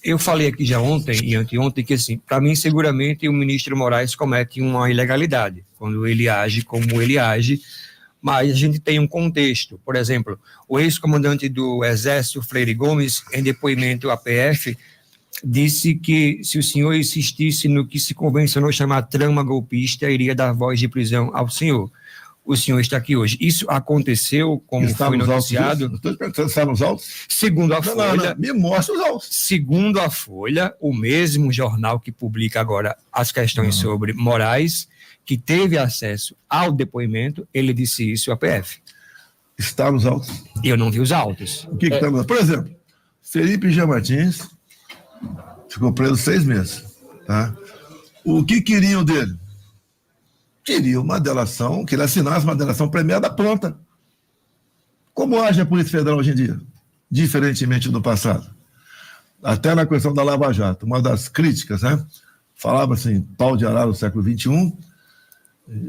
Eu falei aqui já ontem e anteontem que, assim, para mim, seguramente, o ministro Moraes comete uma ilegalidade quando ele age como ele age, mas a gente tem um contexto. Por exemplo, o ex-comandante do Exército, Freire Gomes, em depoimento à PF, disse que se o senhor insistisse no que se convencionou chamar trama golpista, iria dar voz de prisão ao senhor. O senhor está aqui hoje. Isso aconteceu, como foi noticiado? Estou perguntando, está nos autos? Segundo a Folha... Me mostra os autos. Segundo a Folha, o mesmo jornal que publica agora as questões sobre Moraes, que teve acesso ao depoimento, ele disse isso à PF. Está nos autos? Eu não vi os autos. O que está nos autos? Por exemplo, Felipe Jean Martins ficou preso 6 meses. Tá? O que queriam dele? Queria uma delação, que ele assinasse uma delação premiada pronta. Como age a Polícia Federal hoje em dia? Diferentemente do passado. Até na questão da Lava Jato, uma das críticas, né? Falava assim, pau de arara do século XXI,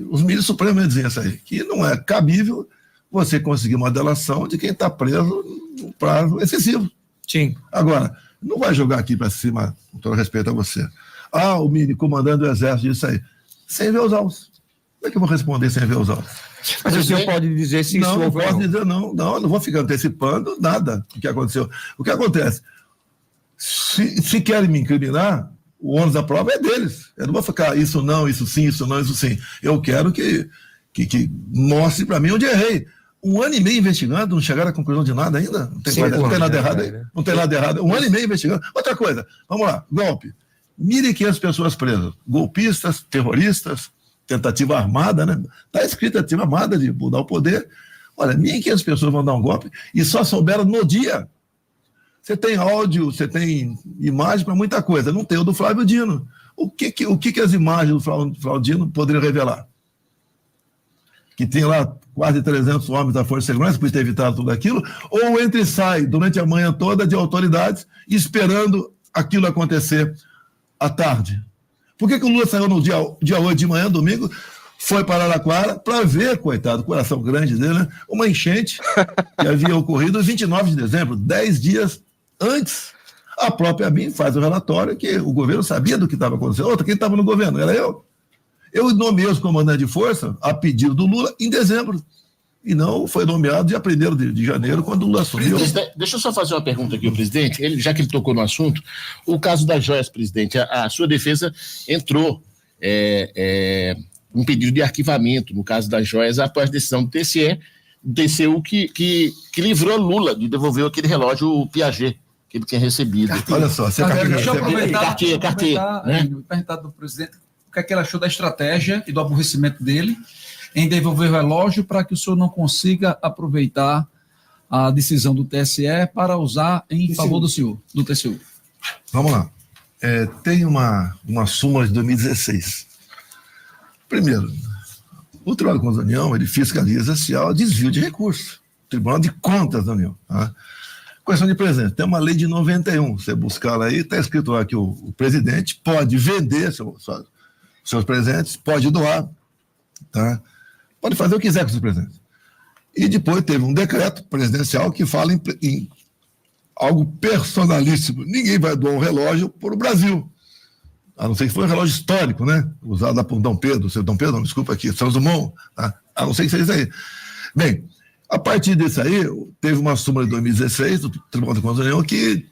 os ministros supremos diziam isso aí, que não é cabível você conseguir uma delação de quem está preso no prazo excessivo. Sim. Agora, não vai jogar aqui para cima, com todo respeito a você. O mini comandante do Exército disse aí, sem ver os autos. Como é que eu vou responder sem ver os autos? Mas o senhor pode dizer se isso não posso dizer não. Não, eu não vou ficar antecipando nada do que aconteceu. O que acontece? Se querem me incriminar, o ônus da prova é deles. Eu não vou ficar isso não, isso sim, isso não, isso sim. Eu quero que mostre para mim onde errei. 1 ano e meio investigando, não chegaram à conclusão de nada ainda? Não tem nada errado aí? Não tem nada errado. 1 ano e meio investigando. Outra coisa, vamos lá, golpe. 1.500 pessoas presas. Golpistas, terroristas, tentativa armada, né? Está escrito tentativa armada de mudar o poder. Olha, 1.500 pessoas vão dar um golpe e só souberam no dia. Você tem áudio, você tem imagem para muita coisa. Não tem o do Flávio Dino. O que as imagens do Flávio Dino poderiam revelar? Que tem lá quase 300 homens da Força de Segurança, por ter evitado tudo aquilo, ou entra e sai durante a manhã toda de autoridades esperando aquilo acontecer à tarde. Por que o Lula saiu no dia 8 de manhã, domingo, foi para Araraquara para ver, coitado, coração grande dele, né? Uma enchente que havia ocorrido em 29 de dezembro, 10 dias antes. A própria BIM faz o relatório que o governo sabia do que estava acontecendo. Quem estava no governo? Era eu. Eu nomeei os comandantes de força a pedido do Lula em dezembro. E não foi nomeado dia 1º de janeiro, quando o Lula assumiu. Deixa eu só fazer uma pergunta aqui ao presidente, já que ele tocou no assunto, o caso das joias, presidente, a sua defesa entrou um pedido de arquivamento no caso das joias após a decisão do TCU que livrou Lula de devolver aquele relógio Piaget que ele tinha recebido. Olha só, você deixa eu aproveitar né? perguntar do presidente o que é que ele achou da estratégia e do aborrecimento dele em devolver o relógio para que o senhor não consiga aproveitar a decisão do TSE para usar em favor do senhor, do TCU. Vamos lá. Tem uma súmula de 2016. Primeiro, o Tribunal de Contas da União, ele fiscaliza se há desvio de recursos. Tribunal de Contas da União. Tá? Questão de presente. Tem uma lei de 91. Você buscar lá aí, está escrito lá que o presidente pode vender seus presentes, pode doar, tá? Pode fazer o que quiser com os presentes. E depois teve um decreto presidencial que fala em algo personalíssimo. Ninguém vai doar um relógio para o Brasil. A não ser que foi um relógio histórico, né? Usado lá por Dom Pedro, seu Dom Pedro, não, desculpa aqui, Santos Dumont, tá? A não ser que seja isso aí. Bem, a partir disso aí, teve uma súmula de 2016 do Tribunal de Contas da União que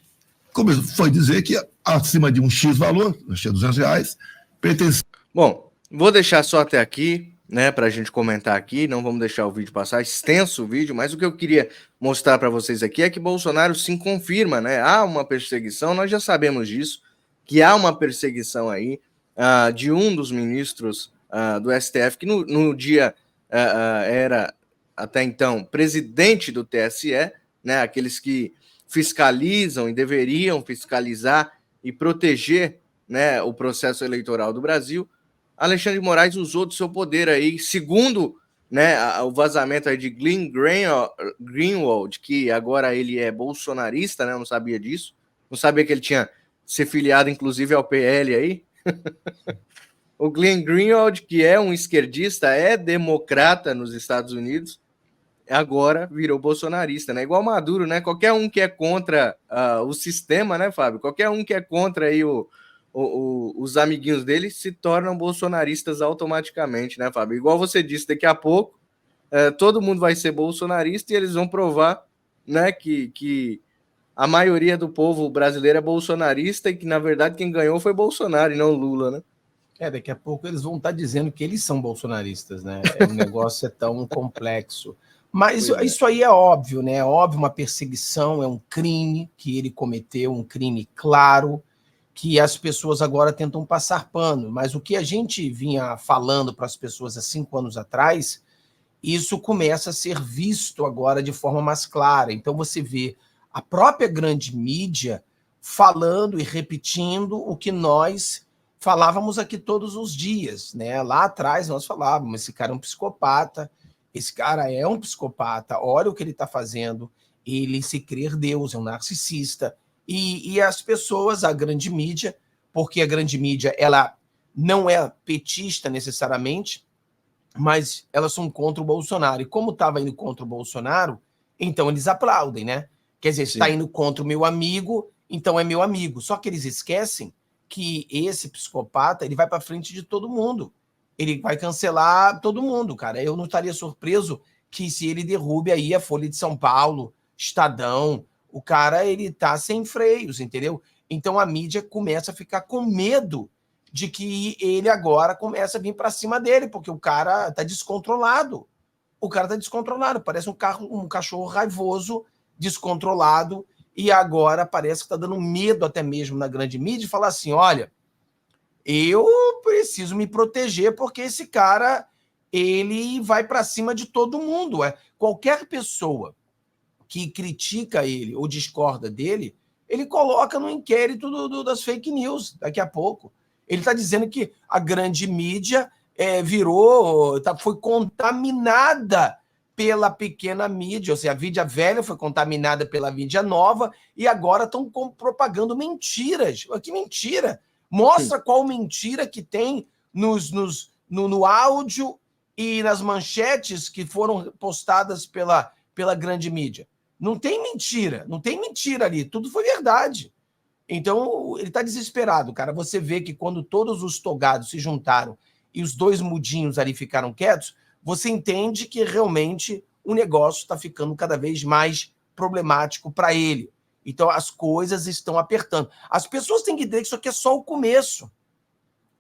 foi dizer que acima de um X valor, achei R$200, pertence. Bom, vou deixar só até aqui, né, para a gente comentar aqui, não vamos deixar o vídeo passar, extenso o vídeo, mas o que eu queria mostrar para vocês aqui é que Bolsonaro sim confirma, né, há uma perseguição, nós já sabemos disso, que há uma perseguição aí de um dos ministros do STF, que no dia era, até então, presidente do TSE, né, aqueles que fiscalizam e deveriam fiscalizar e proteger, né, o processo eleitoral do Brasil. Alexandre de Moraes usou do seu poder aí, segundo, né, o vazamento aí de Glenn Greenwald, que agora ele é bolsonarista, né, eu não sabia disso, não sabia que ele tinha se filiado inclusive ao PL aí. O Glenn Greenwald, que é um esquerdista, é democrata nos Estados Unidos, agora virou bolsonarista, né? Igual Maduro, né? Qualquer um que é contra o sistema, né, Fábio? Qualquer um que é contra aí os amiguinhos dele se tornam bolsonaristas automaticamente, né, Fábio? Igual você disse, daqui a pouco todo mundo vai ser bolsonarista e eles vão provar, né, que a maioria do povo brasileiro é bolsonarista e que, na verdade, quem ganhou foi Bolsonaro e não Lula, né? Daqui a pouco eles vão estar dizendo que eles são bolsonaristas, né? O negócio é tão complexo. Mas isso aí é óbvio, né? É óbvio, uma perseguição, é um crime que ele cometeu, um crime claro, que as pessoas agora tentam passar pano. Mas o que a gente vinha falando para as pessoas há 5 anos atrás, isso começa a ser visto agora de forma mais clara. Então você vê a própria grande mídia falando e repetindo o que nós falávamos aqui todos os dias, né? Lá atrás nós falávamos, esse cara é um psicopata, esse cara é um psicopata, olha o que ele está fazendo, ele se crer Deus, é um narcisista. E as pessoas, a grande mídia, porque a grande mídia ela não é petista necessariamente, mas elas são contra o Bolsonaro. E como estava indo contra o Bolsonaro, então eles aplaudem, né? Quer dizer, está indo contra o meu amigo, então é meu amigo. Só que eles esquecem que esse psicopata ele vai para frente de todo mundo. Ele vai cancelar todo mundo, cara. Eu não estaria surpreso que se ele derrube aí a Folha de São Paulo, Estadão, o cara ele tá sem freios, entendeu? Então a mídia começa a ficar com medo de que ele agora começa a vir para cima dele, porque o cara tá descontrolado. O cara tá descontrolado, parece um cachorro raivoso, descontrolado, e agora parece que está dando medo até mesmo na grande mídia de falar assim, olha, eu preciso me proteger porque esse cara, ele vai para cima de todo mundo. Qualquer pessoa que critica ele ou discorda dele, ele coloca no inquérito das fake news daqui a pouco. Ele está dizendo que a grande mídia foi contaminada pela pequena mídia, ou seja, a mídia velha foi contaminada pela mídia nova e agora estão propagando mentiras. Que mentira! Mostra qual mentira que tem no áudio e nas manchetes que foram postadas pela grande mídia. Não tem mentira ali, tudo foi verdade. Então, ele está desesperado, cara. Você vê que quando todos os togados se juntaram e os 2 mudinhos ali ficaram quietos, você entende que realmente o negócio está ficando cada vez mais problemático para ele. Então, as coisas estão apertando. As pessoas têm que entender que isso aqui é só o começo.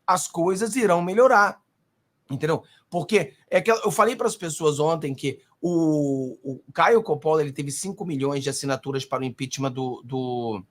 As coisas irão melhorar. Entendeu? Porque eu falei para as pessoas ontem que o Caio Coppola ele teve 5 milhões de assinaturas para o impeachment do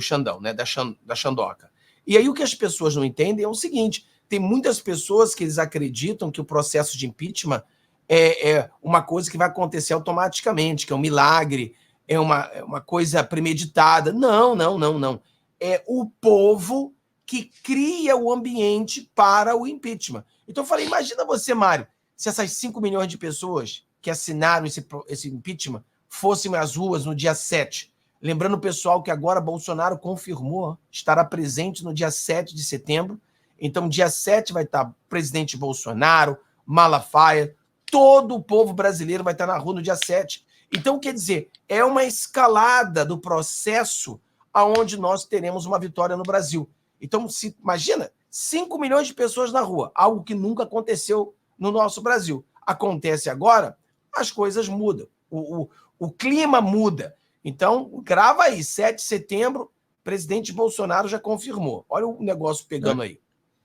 Xandão, né? da Xandoca. E aí o que as pessoas não entendem é o seguinte, tem muitas pessoas que eles acreditam que o processo de impeachment é uma coisa que vai acontecer automaticamente, que é um milagre, é uma coisa premeditada. Não. É o povo que cria o ambiente para o impeachment. Então eu falei, imagina você, Mário, se essas 5 milhões de pessoas que assinaram esse impeachment fossem às ruas no dia 7. Lembrando o pessoal que agora Bolsonaro confirmou estará presente no dia 7 de setembro. Então, dia 7 vai estar o presidente Bolsonaro, Malafaia, todo o povo brasileiro vai estar na rua no dia 7. Então, quer dizer, é uma escalada do processo aonde nós teremos uma vitória no Brasil. Então, imagina, 5 milhões de pessoas na rua, algo que nunca aconteceu no nosso Brasil. Acontece agora, as coisas mudam, o clima muda. Então, grava aí, 7 de setembro, presidente Bolsonaro já confirmou. Olha o negócio pegando aí.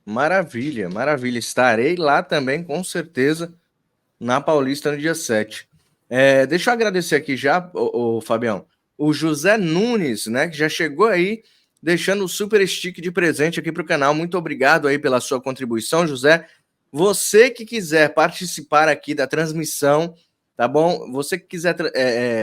Maravilha. Estarei lá também, com certeza, na Paulista no dia 7. Deixa eu agradecer aqui já, Fabião, o José Nunes, né, que já chegou aí, deixando o super stick de presente aqui para o canal. Muito obrigado aí pela sua contribuição, José. Você que quiser participar aqui da transmissão, tá bom? Você que quiser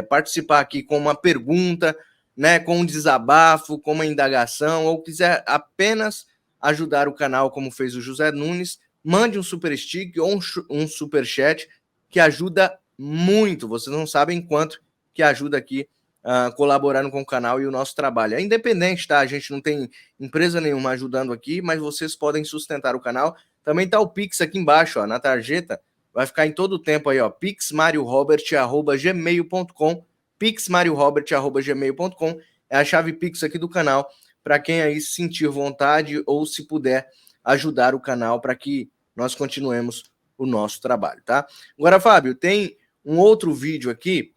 participar aqui com uma pergunta, né, com um desabafo, com uma indagação, ou quiser apenas ajudar o canal, como fez o José Nunes, mande um super stick ou um super chat, que ajuda muito. Vocês não sabem quanto que ajuda aqui colaborando com o canal e o nosso trabalho. É independente, tá? A gente não tem empresa nenhuma ajudando aqui, mas vocês podem sustentar o canal. Também tá o Pix aqui embaixo, ó, na tarjeta. vai ficar em todo o tempo aí, ó, pixmariorobert@gmail.com, pixmariorobert@gmail.com, é a chave Pix aqui do canal, para quem aí sentir vontade ou se puder ajudar o canal para que nós continuemos o nosso trabalho, tá? Agora, Fábio, tem um outro vídeo aqui,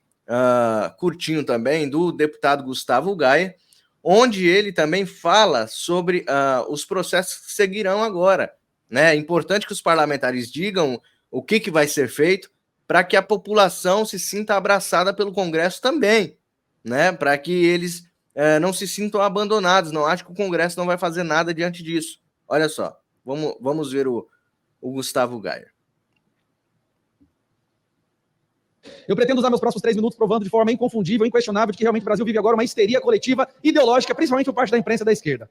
curtinho também, do deputado Gustavo Gaia, onde ele também fala sobre os processos que seguirão agora, né? É importante que os parlamentares digam o que vai ser feito para que a população se sinta abraçada pelo Congresso também, né? Para que eles não se sintam abandonados, não acho que o Congresso não vai fazer nada diante disso. Olha só, vamos ver o Gustavo Gaia. Eu pretendo usar meus próximos 3 minutos provando de forma inconfundível, inquestionável, de que realmente o Brasil vive agora uma histeria coletiva ideológica, principalmente por parte da imprensa da esquerda.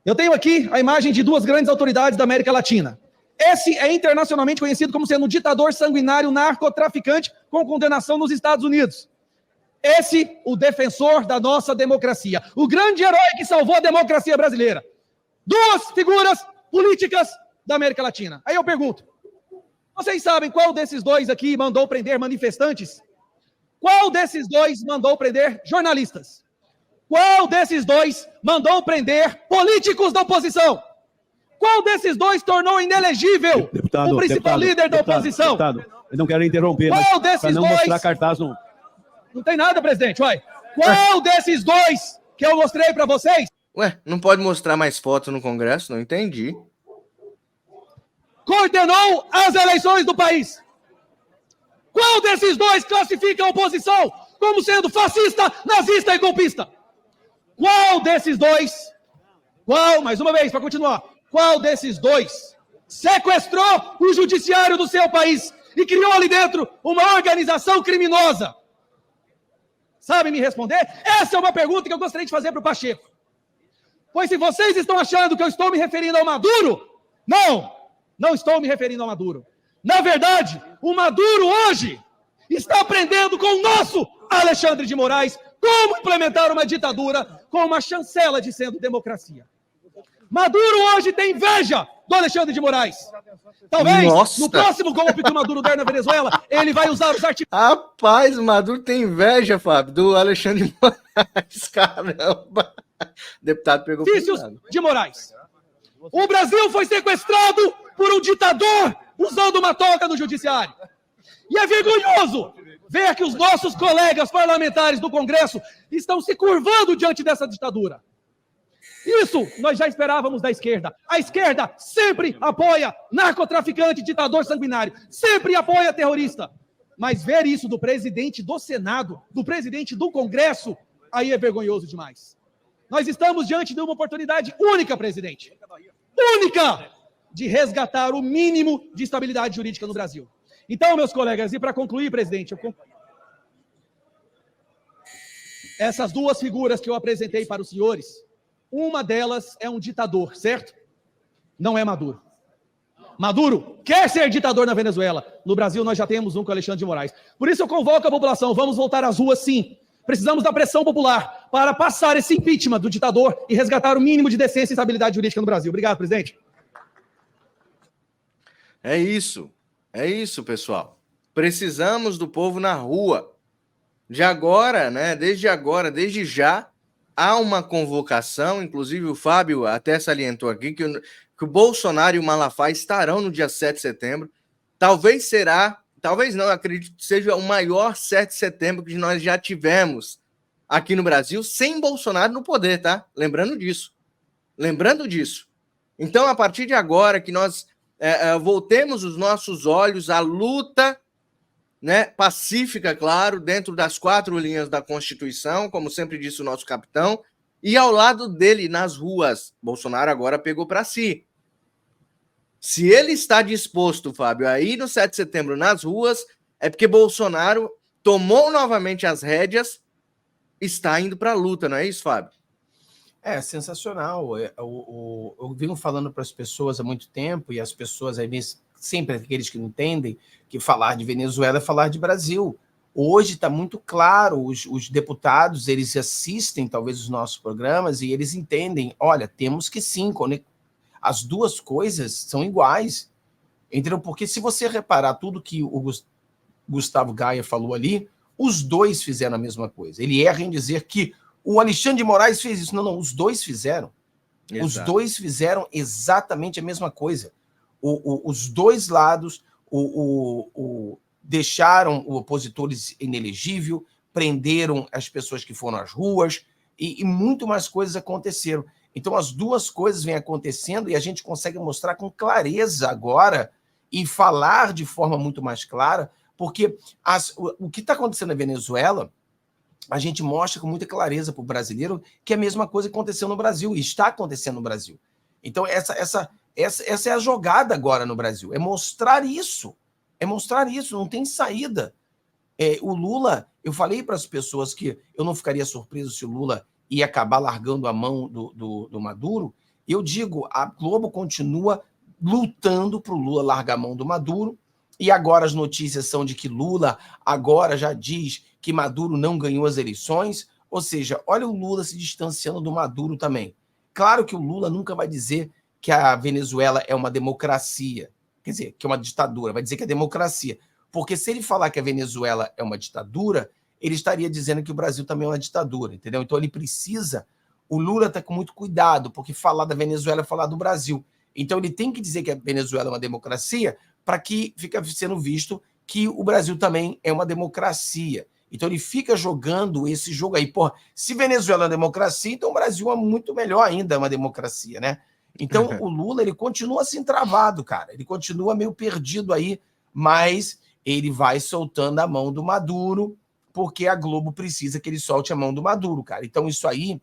Eu tenho aqui a imagem de 2 grandes autoridades da América Latina. Esse é internacionalmente conhecido como sendo um ditador sanguinário narcotraficante com condenação nos Estados Unidos. Esse, o defensor da nossa democracia. O grande herói que salvou a democracia brasileira. 2 figuras políticas da América Latina. Aí eu pergunto, vocês sabem qual desses 2 aqui mandou prender manifestantes? Qual desses 2 mandou prender jornalistas? Qual desses 2 mandou prender políticos da oposição? Qual desses 2 tornou inelegível o principal líder da oposição? Deputado, eu não quero interromper, Qual mas para desses não 2... mostrar cartaz, não. Não tem nada, presidente, vai. Qual desses 2 que eu mostrei para vocês? Ué, não pode mostrar mais fotos no Congresso? Não entendi. Coordenou as eleições do país? Qual desses 2 classifica a oposição como sendo fascista, nazista e golpista? Qual desses 2? Mais uma vez, para continuar. Qual desses 2 sequestrou o judiciário do seu país e criou ali dentro uma organização criminosa? Sabe me responder? Essa é uma pergunta que eu gostaria de fazer para o Pacheco. Pois se vocês estão achando que eu estou me referindo ao Maduro, não estou me referindo ao Maduro. Na verdade, o Maduro hoje está aprendendo com o nosso Alexandre de Moraes como implementar uma ditadura com uma chancela de sendo democracia. Maduro hoje tem inveja do Alexandre de Moraes. Talvez, no próximo golpe que o Maduro der na Venezuela, ele vai usar os artifícios. Rapaz, o Maduro tem inveja, Fábio, do Alexandre de Moraes. Caramba. Deputado pegou de Moraes. O Brasil foi sequestrado por um ditador usando uma toga no judiciário. E é vergonhoso ver que os nossos colegas parlamentares do Congresso estão se curvando diante dessa ditadura. Isso nós já esperávamos da esquerda. A esquerda sempre apoia narcotraficante, ditador sanguinário, sempre apoia terrorista. Mas ver isso do presidente do Senado, do presidente do Congresso, aí é vergonhoso demais. Nós estamos diante de uma oportunidade única, presidente. Única! De resgatar o mínimo de estabilidade jurídica no Brasil. Então, meus colegas, e para concluir, presidente, essas 2 figuras que eu apresentei para os senhores, uma delas é um ditador, certo? Não é Maduro. Maduro quer ser ditador na Venezuela. No Brasil, nós já temos um com Alexandre de Moraes. Por isso, eu convoco a população. Vamos voltar às ruas, sim. Precisamos da pressão popular para passar esse impeachment do ditador e resgatar o mínimo de decência e estabilidade jurídica no Brasil. Obrigado, presidente. É isso, pessoal. Precisamos do povo na rua. Desde já, há uma convocação, inclusive o Fábio até salientou aqui que o Bolsonaro e o Malafaia estarão no dia 7 de setembro. Talvez não, acredito que seja o maior 7 de setembro que nós já tivemos aqui no Brasil, sem Bolsonaro no poder, tá? Lembrando disso. Então, a partir de agora, que nós voltemos os nossos olhos à luta, né, pacífica, claro, dentro das 4 linhas da Constituição, como sempre disse o nosso capitão, e ao lado dele, nas ruas. Bolsonaro agora pegou para si. Se ele está disposto, Fábio, a ir no 7 de setembro nas ruas, é porque Bolsonaro tomou novamente as rédeas, está indo para a luta, não é isso, Fábio? É sensacional. Eu venho falando para as pessoas há muito tempo, e as pessoas, aí sempre aqueles que não entendem, que falar de Venezuela é falar de Brasil. Hoje está muito claro, os deputados, eles assistem talvez os nossos programas e eles entendem, olha, temos que sim, as 2 coisas são iguais. Entendeu? Porque se você reparar tudo que o Gustavo Gaia falou ali, os dois fizeram a mesma coisa. Ele erra em dizer que o Alexandre de Moraes fez isso. Não, os dois fizeram. Exato. Os dois fizeram exatamente a mesma coisa. Os dois lados deixaram opositores inelegível, prenderam as pessoas que foram às ruas e muito mais coisas aconteceram. Então, as duas coisas vêm acontecendo e a gente consegue mostrar com clareza agora e falar de forma muito mais clara, porque o que está acontecendo na Venezuela, a gente mostra com muita clareza para o brasileiro que é a mesma coisa que aconteceu no Brasil e está acontecendo no Brasil. Então, essa é a jogada agora no Brasil, é mostrar isso, não tem saída. O Lula, eu falei para as pessoas que eu não ficaria surpreso se o Lula ia acabar largando a mão do Maduro. Eu digo, a Globo continua lutando para o Lula largar a mão do Maduro, e agora as notícias são de que Lula agora já diz que Maduro não ganhou as eleições, ou seja, olha o Lula se distanciando do Maduro também. Claro que o Lula nunca vai dizer que a Venezuela é uma democracia, quer dizer, que é uma ditadura, vai dizer que é democracia, porque se ele falar que a Venezuela é uma ditadura, ele estaria dizendo que o Brasil também é uma ditadura, entendeu? Então ele precisa, o Lula está com muito cuidado, porque falar da Venezuela é falar do Brasil. Então ele tem que dizer que a Venezuela é uma democracia para que fique sendo visto que o Brasil também é uma democracia. Então ele fica jogando esse jogo aí. Porra, se Venezuela é uma democracia, então o Brasil é muito melhor ainda, é uma democracia, né? Então o Lula, ele continua assim travado, cara. Ele continua meio perdido aí, mas ele vai soltando a mão do Maduro, porque a Globo precisa que ele solte a mão do Maduro, cara. Então isso aí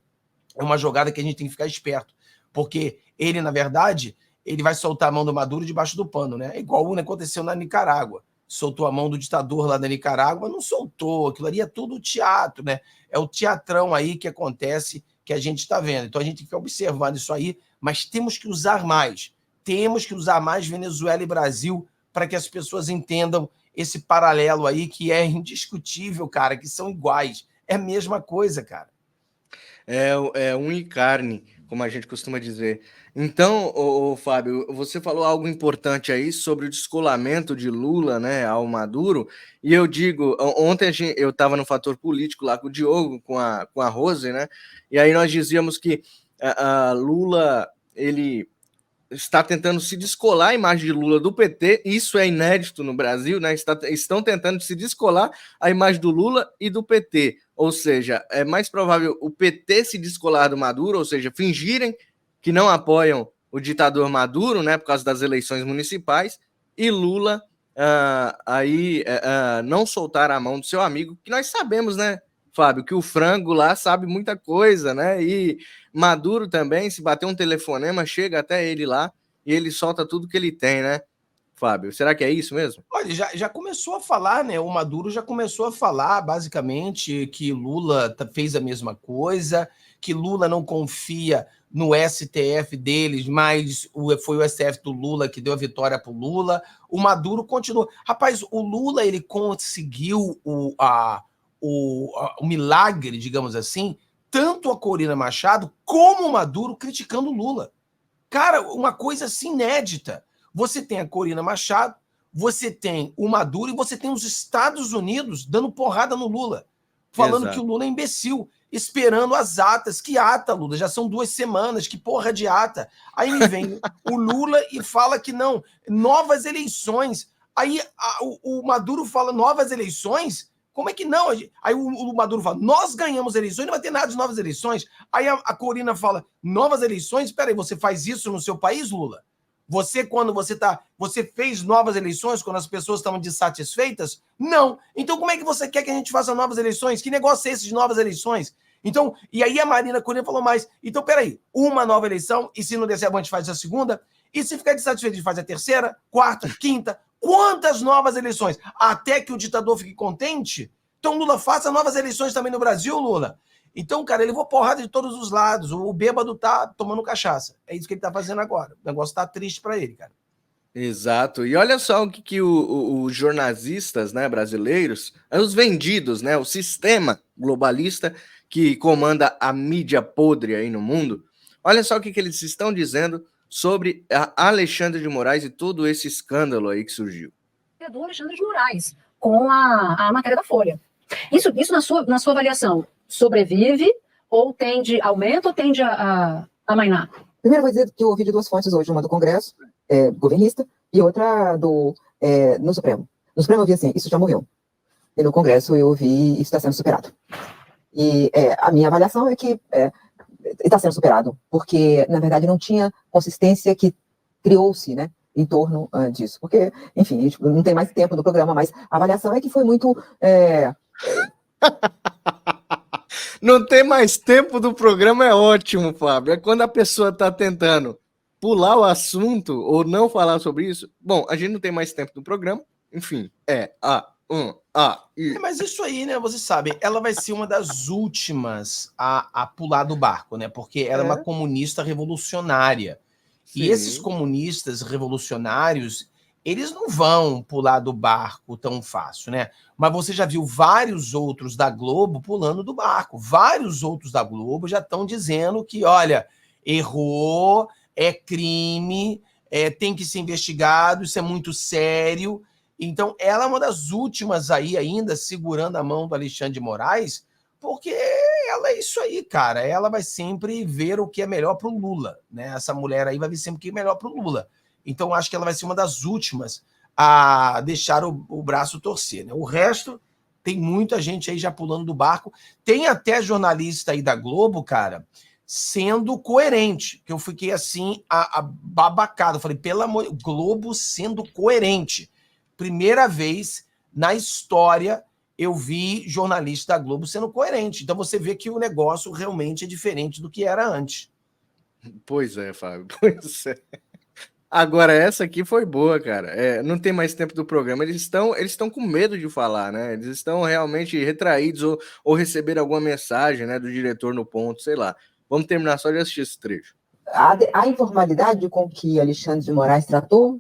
é uma jogada que a gente tem que ficar esperto, porque ele, na verdade, ele vai soltar a mão do Maduro debaixo do pano, né? Igual o que aconteceu na Nicarágua. Soltou a mão do ditador lá da Nicarágua, mas não soltou, aquilo ali é tudo teatro, né? É o teatrão aí que acontece, que a gente está vendo. Então a gente tem que observar isso aí, mas temos que usar mais Venezuela e Brasil para que as pessoas entendam esse paralelo aí que é indiscutível, cara, que são iguais. É a mesma coisa, cara. É unha e carne, como a gente costuma dizer. Então, Fábio, você falou algo importante aí sobre o descolamento de Lula, né, ao Maduro, e eu digo, ontem eu estava no Fator Político lá com o Diogo, com a Rose, né, e aí nós dizíamos que a Lula, ele está tentando se descolar a imagem de Lula do PT, isso é inédito no Brasil, né? Estão tentando se descolar a imagem do Lula e do PT, ou seja, é mais provável o PT se descolar do Maduro, ou seja, fingirem que não apoiam o ditador Maduro, né, por causa das eleições municipais, e Lula não soltar a mão do seu amigo, que nós sabemos, né, Fábio, que o frango lá sabe muita coisa, né? E Maduro também, se bater um telefonema, chega até ele lá e ele solta tudo que ele tem, né, Fábio? Será que é isso mesmo? Olha, já começou a falar, né? O Maduro já começou a falar, basicamente, que Lula fez a mesma coisa, que Lula não confia no STF deles, mas foi o STF do Lula que deu a vitória para o Lula. O Maduro continua. Rapaz, o Lula, ele conseguiu o milagre, digamos assim, tanto a Corina Machado como o Maduro criticando o Lula. Cara, uma coisa assim inédita. Você tem a Corina Machado, você tem o Maduro e você tem os Estados Unidos dando porrada no Lula, falando Exato. que o Lula é imbecil, esperando as atas. Que ata, Lula? Já são 2 semanas, que porra de ata? Aí me vem o Lula e fala que não, novas eleições. Aí o Maduro fala novas eleições? Como é que não? Aí o Maduro fala, nós ganhamos eleições, não vai ter nada de novas eleições. Aí a Corina fala, novas eleições? Espera aí, você faz isso no seu país, Lula? Quando você fez novas eleições quando as pessoas estavam dissatisfeitas? Não. Então como é que você quer que a gente faça novas eleições? Que negócio é esse de novas eleições? Então, e aí a Marina Corina falou mais, então peraí, uma nova eleição, e se não der certo, a gente faz a segunda, e se ficar dissatisfeito, a gente faz a terceira, quarta, quinta, quantas novas eleições? Até que o ditador fique contente? Então Lula, faça novas eleições também no Brasil, Lula. Então, cara, ele levou porrada de todos os lados. O bêbado tá tomando cachaça. É isso que ele tá fazendo agora. O negócio tá triste para ele, cara. Exato. E olha só o que os jornalistas, né, brasileiros, os vendidos, né, o sistema globalista que comanda a mídia podre aí no mundo, olha só o que eles estão dizendo sobre a Alexandre de Moraes e todo esse escândalo aí que surgiu. Do Alexandre de Moraes, com a matéria da Folha. Isso na sua avaliação, sobrevive ou aumenta ou tende a amainar? Primeiro, vou dizer que eu ouvi de duas fontes hoje, uma do Congresso, governista, e outra no Supremo. No Supremo eu ouvi assim, isso já morreu. E no Congresso eu ouvi, isso está sendo superado. E a minha avaliação é que está sendo superado, porque, na verdade, não tinha consistência que criou-se, né, em torno disso. Porque, enfim, a gente não tem mais tempo no programa, mas a avaliação é que foi muito... Não tem mais tempo do programa é ótimo, Fábio. É quando a pessoa está tentando pular o assunto ou não falar sobre isso. Bom, a gente não tem mais tempo do programa. Enfim, Mas isso aí, né, você sabe, ela vai ser uma das últimas a pular do barco, né? Porque ela é uma comunista revolucionária. Sim. E esses comunistas revolucionários, eles não vão pular do barco tão fácil, né? Mas você já viu vários outros da Globo pulando do barco. Vários outros da Globo já estão dizendo que, olha, errou, é crime, tem que ser investigado, isso é muito sério. Então, ela é uma das últimas aí ainda segurando a mão do Alexandre de Moraes, porque ela é isso aí, cara. Ela vai sempre ver o que é melhor para o Lula, né? Essa mulher aí vai ver sempre o que é melhor para o Lula. Então, acho que ela vai ser uma das últimas a deixar o braço torcer, né? O resto, tem muita gente aí já pulando do barco. Tem até jornalista aí da Globo, cara, sendo coerente, que eu fiquei assim, babacado. Eu falei, pelo amor, Globo sendo coerente. Primeira vez na história eu vi jornalista da Globo sendo coerente. Então você vê que o negócio realmente é diferente do que era antes. Pois é, Fábio, pois é. Agora, essa aqui foi boa, cara. Não tem mais tempo do programa. Eles estão com medo de falar, né? Eles estão realmente retraídos ou receber alguma mensagem, né, do diretor no ponto, sei lá. Vamos terminar só de assistir esse trecho. A informalidade com que Alexandre de Moraes tratou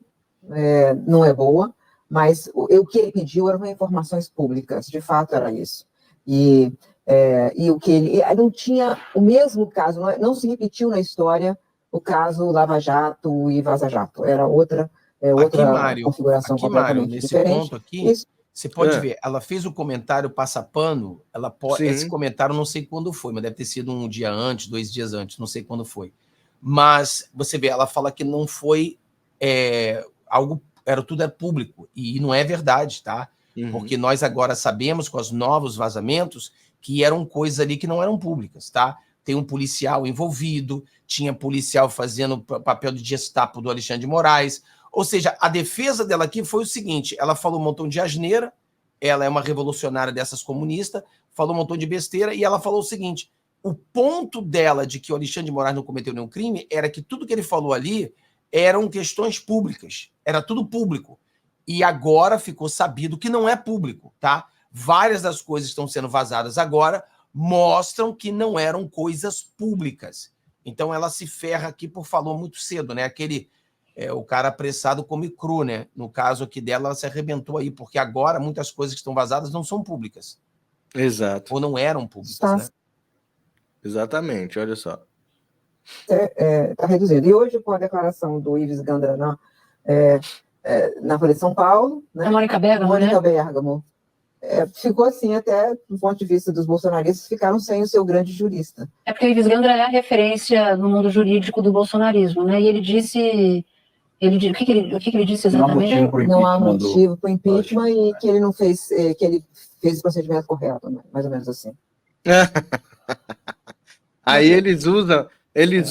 não é boa, mas o que ele pediu eram informações públicas, de fato era isso. E o que ele não tinha o mesmo caso, não se repetiu na história o caso Lava Jato e Vaza Jato, era outra Mário, configuração completamente nesse diferente. ponto aqui, você pode ver, ela fez o comentário passapano, esse comentário não sei quando foi, mas deve ter sido um dia antes, 2 dias antes, não sei quando foi. Mas você vê, ela fala que não foi algo, tudo é público, e não é verdade, tá? Porque nós agora sabemos, com os novos vazamentos, que eram coisas ali que não eram públicas, tá? Tem um policial envolvido, tinha policial fazendo papel de Gestapo do Alexandre de Moraes. Ou seja, a defesa dela aqui foi o seguinte, ela falou um montão de asneira, ela é uma revolucionária dessas comunistas, falou um montão de besteira, e ela falou o seguinte, o ponto dela de que o Alexandre de Moraes não cometeu nenhum crime era que tudo que ele falou ali eram questões públicas, era tudo público. E agora ficou sabido que não é público, tá? Várias das coisas que estão sendo vazadas agora mostram que não eram coisas públicas. Então ela se ferra aqui por falou muito cedo, né? O cara apressado come cru, né? No caso aqui dela, ela se arrebentou aí, porque agora muitas coisas que estão vazadas não são públicas. Exato. Ou não eram públicas, né? Exatamente, olha só. Está reduzindo. E hoje, com a declaração do Ives Gandra na Folha de São Paulo, né? A Mônica Bergamo, Bergamo. Ficou assim, até do ponto de vista dos bolsonaristas, ficaram sem o seu grande jurista. É porque o Ives Gandra é a referência no mundo jurídico do bolsonarismo, né? E ele disse... o que ele disse exatamente? Não há motivo para o impeachment e que ele não fez, que ele fez o procedimento correto, né? Mais ou menos assim. Aí eles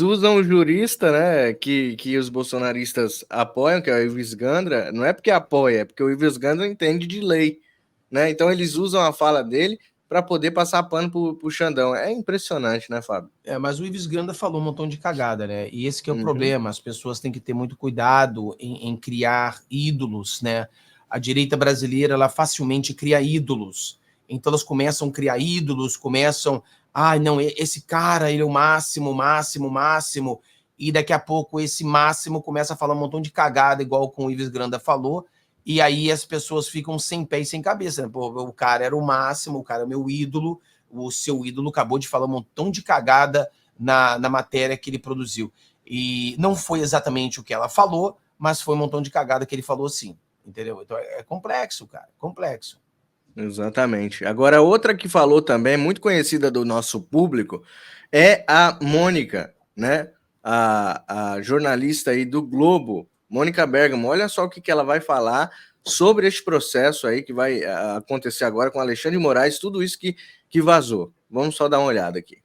usam o jurista, né, que os bolsonaristas apoiam, que é o Ives Gandra, não é porque apoia, é porque o Ives Gandra entende de lei, né? Então eles usam a fala dele para poder passar pano pro Xandão. É impressionante, né, Fábio? Mas o Ives Gandra falou um montão de cagada, né? E esse que é o problema, as pessoas têm que ter muito cuidado em criar ídolos, né? A direita brasileira, ela facilmente cria ídolos. Então elas começam a criar ídolos, não, esse cara, ele é o máximo, e daqui a pouco esse máximo começa a falar um montão de cagada, igual com o Ives Gandra falou, e aí as pessoas ficam sem pé e sem cabeça, né? Pô, o cara era o máximo, o cara é meu ídolo, o seu ídolo acabou de falar um montão de cagada na matéria que ele produziu. E não foi exatamente o que ela falou, mas foi um montão de cagada que ele falou sim, entendeu? Então é complexo, cara, complexo. Exatamente. Agora, outra que falou também, muito conhecida do nosso público, é a Mônica, né? A jornalista aí do Globo, Mônica Bergamo. Olha só o que ela vai falar sobre este processo aí que vai acontecer agora com Alexandre de Moraes, tudo isso que vazou. Vamos só dar uma olhada aqui.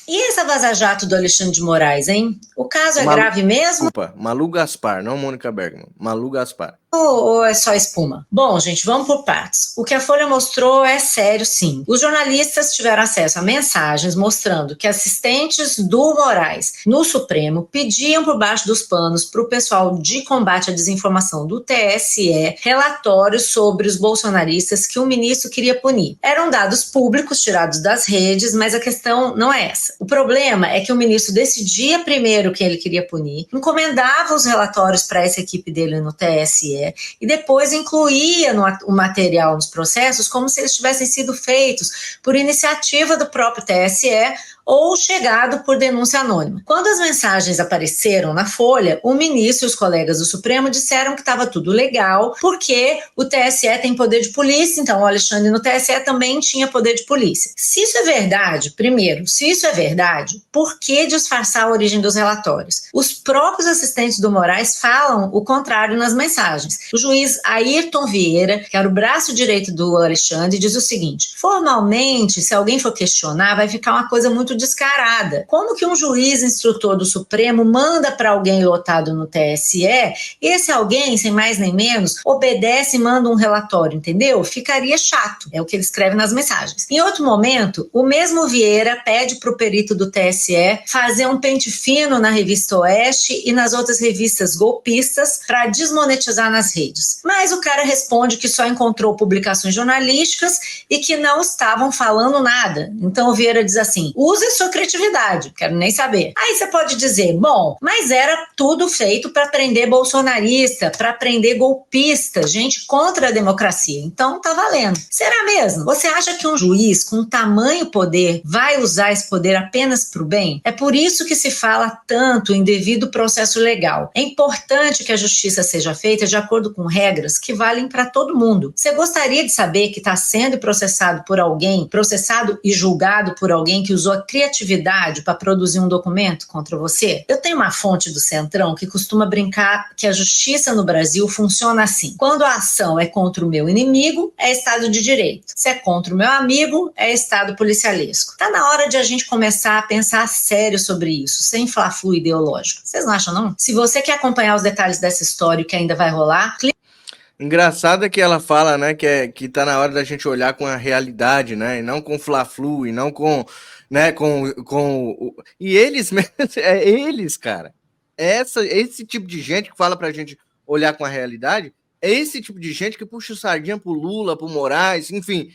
E essa vaza-jato do Alexandre de Moraes, hein? O caso é grave mesmo? Desculpa, Malu Gaspar, não Mônica Bergamo. Malu Gaspar. Ou é só espuma? Bom, gente, vamos por partes. O que a Folha mostrou é sério, sim. Os jornalistas tiveram acesso a mensagens mostrando que assistentes do Moraes no Supremo pediam por baixo dos panos para o pessoal de combate à desinformação do TSE relatórios sobre os bolsonaristas que o ministro queria punir. Eram dados públicos tirados das redes, mas a questão não é essa. O problema é que o ministro decidia primeiro quem ele queria punir, encomendava os relatórios para essa equipe dele no TSE, e depois incluía o material nos processos como se eles tivessem sido feitos por iniciativa do próprio TSE ou chegado por denúncia anônima. Quando as mensagens apareceram na Folha, o ministro e os colegas do Supremo disseram que estava tudo legal, porque o TSE tem poder de polícia, então o Alexandre no TSE também tinha poder de polícia. Se isso é verdade, primeiro, se isso é verdade, por que disfarçar a origem dos relatórios? Os próprios assistentes do Moraes falam o contrário nas mensagens. O juiz Ayrton Vieira, que era o braço direito do Alexandre, diz o seguinte: formalmente, se alguém for questionar, vai ficar uma coisa muito descarada. Como que um juiz instrutor do Supremo manda para alguém lotado no TSE, e esse alguém, sem mais nem menos, obedece e manda um relatório, entendeu? Ficaria chato, é o que ele escreve nas mensagens. Em outro momento, o mesmo Vieira pede para o perito do TSE fazer um pente fino na revista Oeste e nas outras revistas golpistas para desmonetizar nas redes. Mas o cara responde que só encontrou publicações jornalísticas e que não estavam falando nada. Então o Vieira diz assim: use a sua criatividade, quero nem saber. Aí você pode dizer, bom, mas era tudo feito para prender bolsonarista, para prender golpista, gente contra a democracia. Então tá valendo. Será mesmo? Você acha que um juiz com tamanho poder vai usar esse poder apenas para o bem? É por isso que se fala tanto em devido processo legal. É importante que a justiça seja feita de acordo com regras que valem para todo mundo. Você gostaria de saber que está sendo processado por alguém, processado e julgado por alguém que usou a criatividade para produzir um documento contra você? Eu tenho uma fonte do Centrão que costuma brincar que a justiça no Brasil funciona assim: quando a ação é contra o meu inimigo, é Estado de Direito. Se é contra o meu amigo, é Estado policialesco. Tá na hora de a gente começar a pensar sério sobre isso, sem fla-flu ideológico. Vocês não acham, não? Se você quer acompanhar os detalhes dessa história que ainda vai rolar, Engraçado é que ela fala, né, que tá na hora da gente olhar com a realidade, né, e não com fla-flu, e não com, né, e eles mesmo, é eles, cara. Esse tipo de gente que fala pra gente olhar com a realidade, é esse tipo de gente que puxa o sardinha pro Lula, pro Moraes, enfim,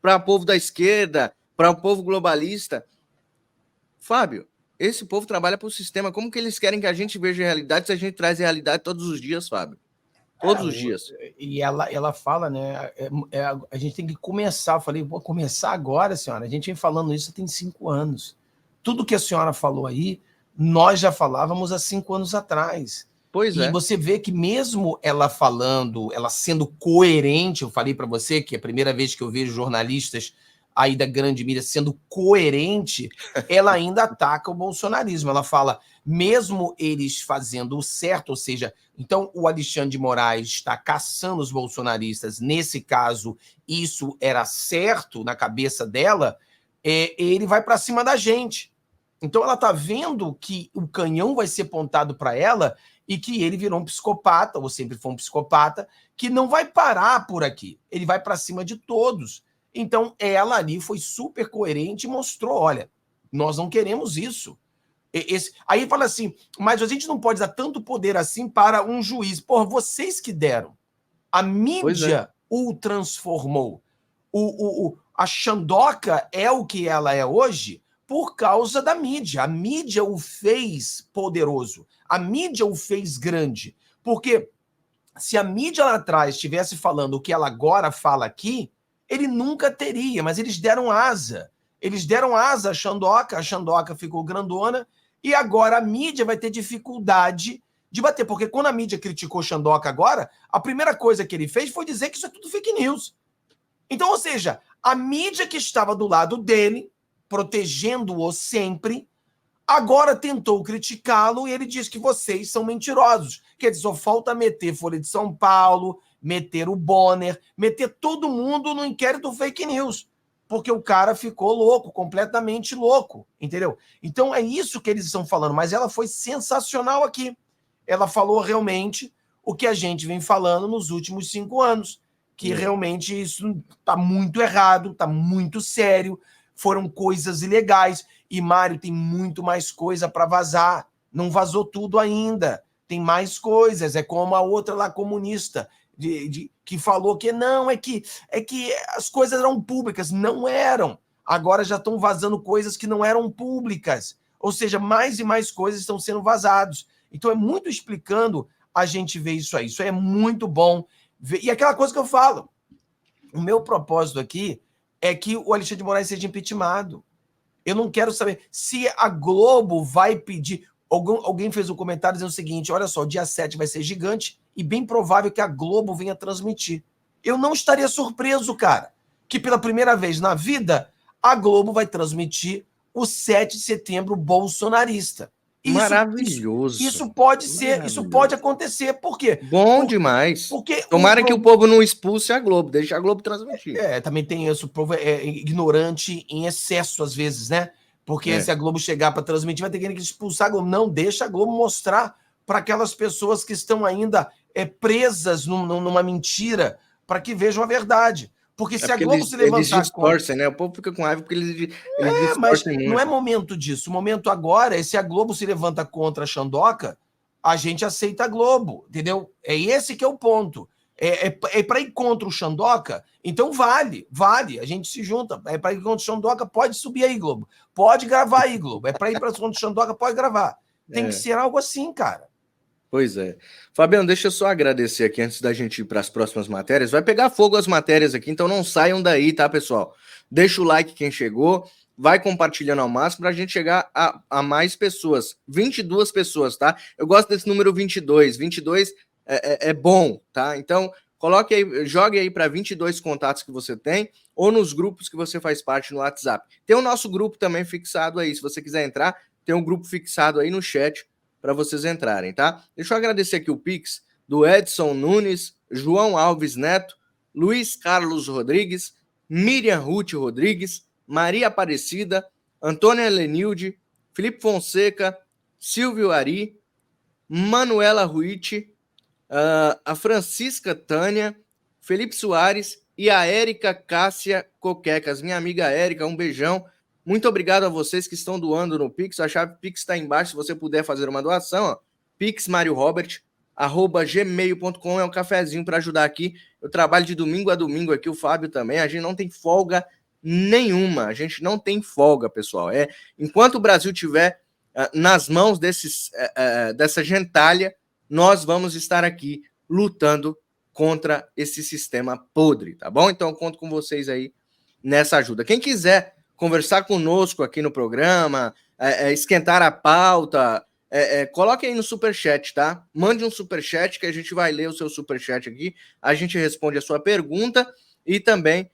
para o povo da esquerda, para o povo globalista. Fábio, esse povo trabalha pro sistema. Como que eles querem que a gente veja a realidade se a gente traz a realidade todos os dias, Fábio? Todos os dias. E ela fala, né? A gente tem que começar. Eu falei, vou começar agora, senhora. A gente vem falando isso tem 5 anos. Tudo que a senhora falou aí, nós já falávamos há 5 anos atrás. Pois é. E você vê que mesmo ela falando, ela sendo coerente, eu falei para você que é a primeira vez que eu vejo jornalistas aí da grande mídia sendo coerente, ela ainda ataca o bolsonarismo. Ela fala, mesmo eles fazendo o certo, ou seja, então o Alexandre de Moraes está caçando os bolsonaristas, nesse caso, isso era certo na cabeça dela, ele vai para cima da gente. Então ela está vendo que o canhão vai ser apontado para ela e que ele virou um psicopata, ou sempre foi um psicopata, que não vai parar por aqui. Ele vai para cima de todos. Então, ela ali foi super coerente e mostrou, olha, nós não queremos isso. Aí fala assim, mas a gente não pode dar tanto poder assim para um juiz. Porra, vocês que deram. A mídia o transformou. A Xandoca é o que ela é hoje por causa da mídia. A mídia o fez poderoso. A mídia o fez grande. Porque se a mídia lá atrás estivesse falando o que ela agora fala aqui, ele nunca teria, mas eles deram asa. Eles deram asa à Xandoca, a Xandoca ficou grandona, E agora a mídia vai ter dificuldade de bater, porque quando a mídia criticou Xandoca agora, a primeira coisa que ele fez foi dizer que isso é tudo fake news. Então, ou seja, a mídia que estava do lado dele, protegendo-o sempre, agora tentou criticá-lo e ele diz que vocês são mentirosos. Quer dizer, só falta meter Folha de São Paulo, meter o Bonner, meter todo mundo no inquérito fake news, porque o cara ficou louco, completamente louco, entendeu? Então é isso que eles estão falando, mas ela foi sensacional aqui. Ela falou realmente o que a gente vem falando nos últimos 5 anos, que realmente isso está muito errado, está muito sério, foram coisas ilegais, e Mário tem muito mais coisa para vazar, não vazou tudo ainda, tem mais coisas, é como a outra lá comunista, que falou que não, é que as coisas eram públicas, não eram, agora já estão vazando coisas que não eram públicas, ou seja, mais e mais coisas estão sendo vazadas. Então é muito explicando a gente ver isso aí. Isso é muito bom. E aquela coisa que eu falo, o meu propósito aqui é que o Alexandre de Moraes seja impeachmentado. Eu não quero saber se a Globo vai pedir... Alguém fez um comentário dizendo o seguinte, olha só, dia 7 vai ser gigante e bem provável que a Globo venha transmitir. Eu não estaria surpreso, cara, que pela primeira vez na vida a Globo vai transmitir o 7 de setembro bolsonarista. Maravilhoso. Isso pode ser, isso pode acontecer. Por quê? Bom demais. Porque tomara que o povo não expulse a Globo, deixa a Globo transmitir. Também tem isso, o povo é ignorante em excesso às vezes, né? Porque se a Globo chegar para transmitir, vai ter que expulsar a Globo. Não, deixa a Globo mostrar para aquelas pessoas que estão ainda presas numa mentira, para que vejam a verdade. Porque se a Globo se levantar... Eles distorcem, né? O povo fica com raiva porque eles distorcem mas muito. Não é momento disso. O momento agora é se a Globo se levanta contra a Xandoca, a gente aceita a Globo, entendeu? É esse que é o ponto. É para ir contra o Xandoca, então vale. A gente se junta. É para ir contra o Xandoca, pode subir aí, Globo. Pode gravar aí, Globo. É para ir para contra o Xandoca, pode gravar. Tem que ser algo assim, cara. Pois é. Fabiano, deixa eu só agradecer aqui antes da gente ir para as próximas matérias. Vai pegar fogo as matérias aqui, então não saiam daí, tá, pessoal? Deixa o like quem chegou, vai compartilhando ao máximo para a gente chegar a mais pessoas. 22 pessoas, tá? Eu gosto desse número 22. 22 é bom, tá? Então, coloque aí, jogue aí para 22 contatos que você tem ou nos grupos que você faz parte no WhatsApp. Tem o nosso grupo também fixado aí. Se você quiser entrar, tem um grupo fixado aí no chat para vocês entrarem, tá? Deixa eu agradecer aqui o Pix do Edson Nunes, João Alves Neto, Luiz Carlos Rodrigues, Miriam Ruth Rodrigues, Maria Aparecida, Antônia Lenilde, Felipe Fonseca, Silvio Ari, Manuela Ruite, a Francisca Tânia, Felipe Soares e a Érica Cássia Coquecas. Minha amiga Érica, um beijão. Muito obrigado a vocês que estão doando no Pix. A chave Pix está embaixo, se você puder fazer uma doação. Ó. pixmariorobert@gmail.com é um cafezinho para ajudar aqui. Eu trabalho de domingo a domingo aqui, o Fábio também. A gente não tem folga nenhuma. A gente não tem folga, pessoal. Enquanto o Brasil estiver nas mãos dessa gentalha, nós vamos estar aqui lutando contra esse sistema podre, tá bom? Então, eu conto com vocês aí nessa ajuda. Quem quiser conversar conosco aqui no programa, esquentar a pauta, coloque aí no superchat, tá? Mande um superchat que a gente vai ler o seu superchat aqui, a gente responde a sua pergunta e também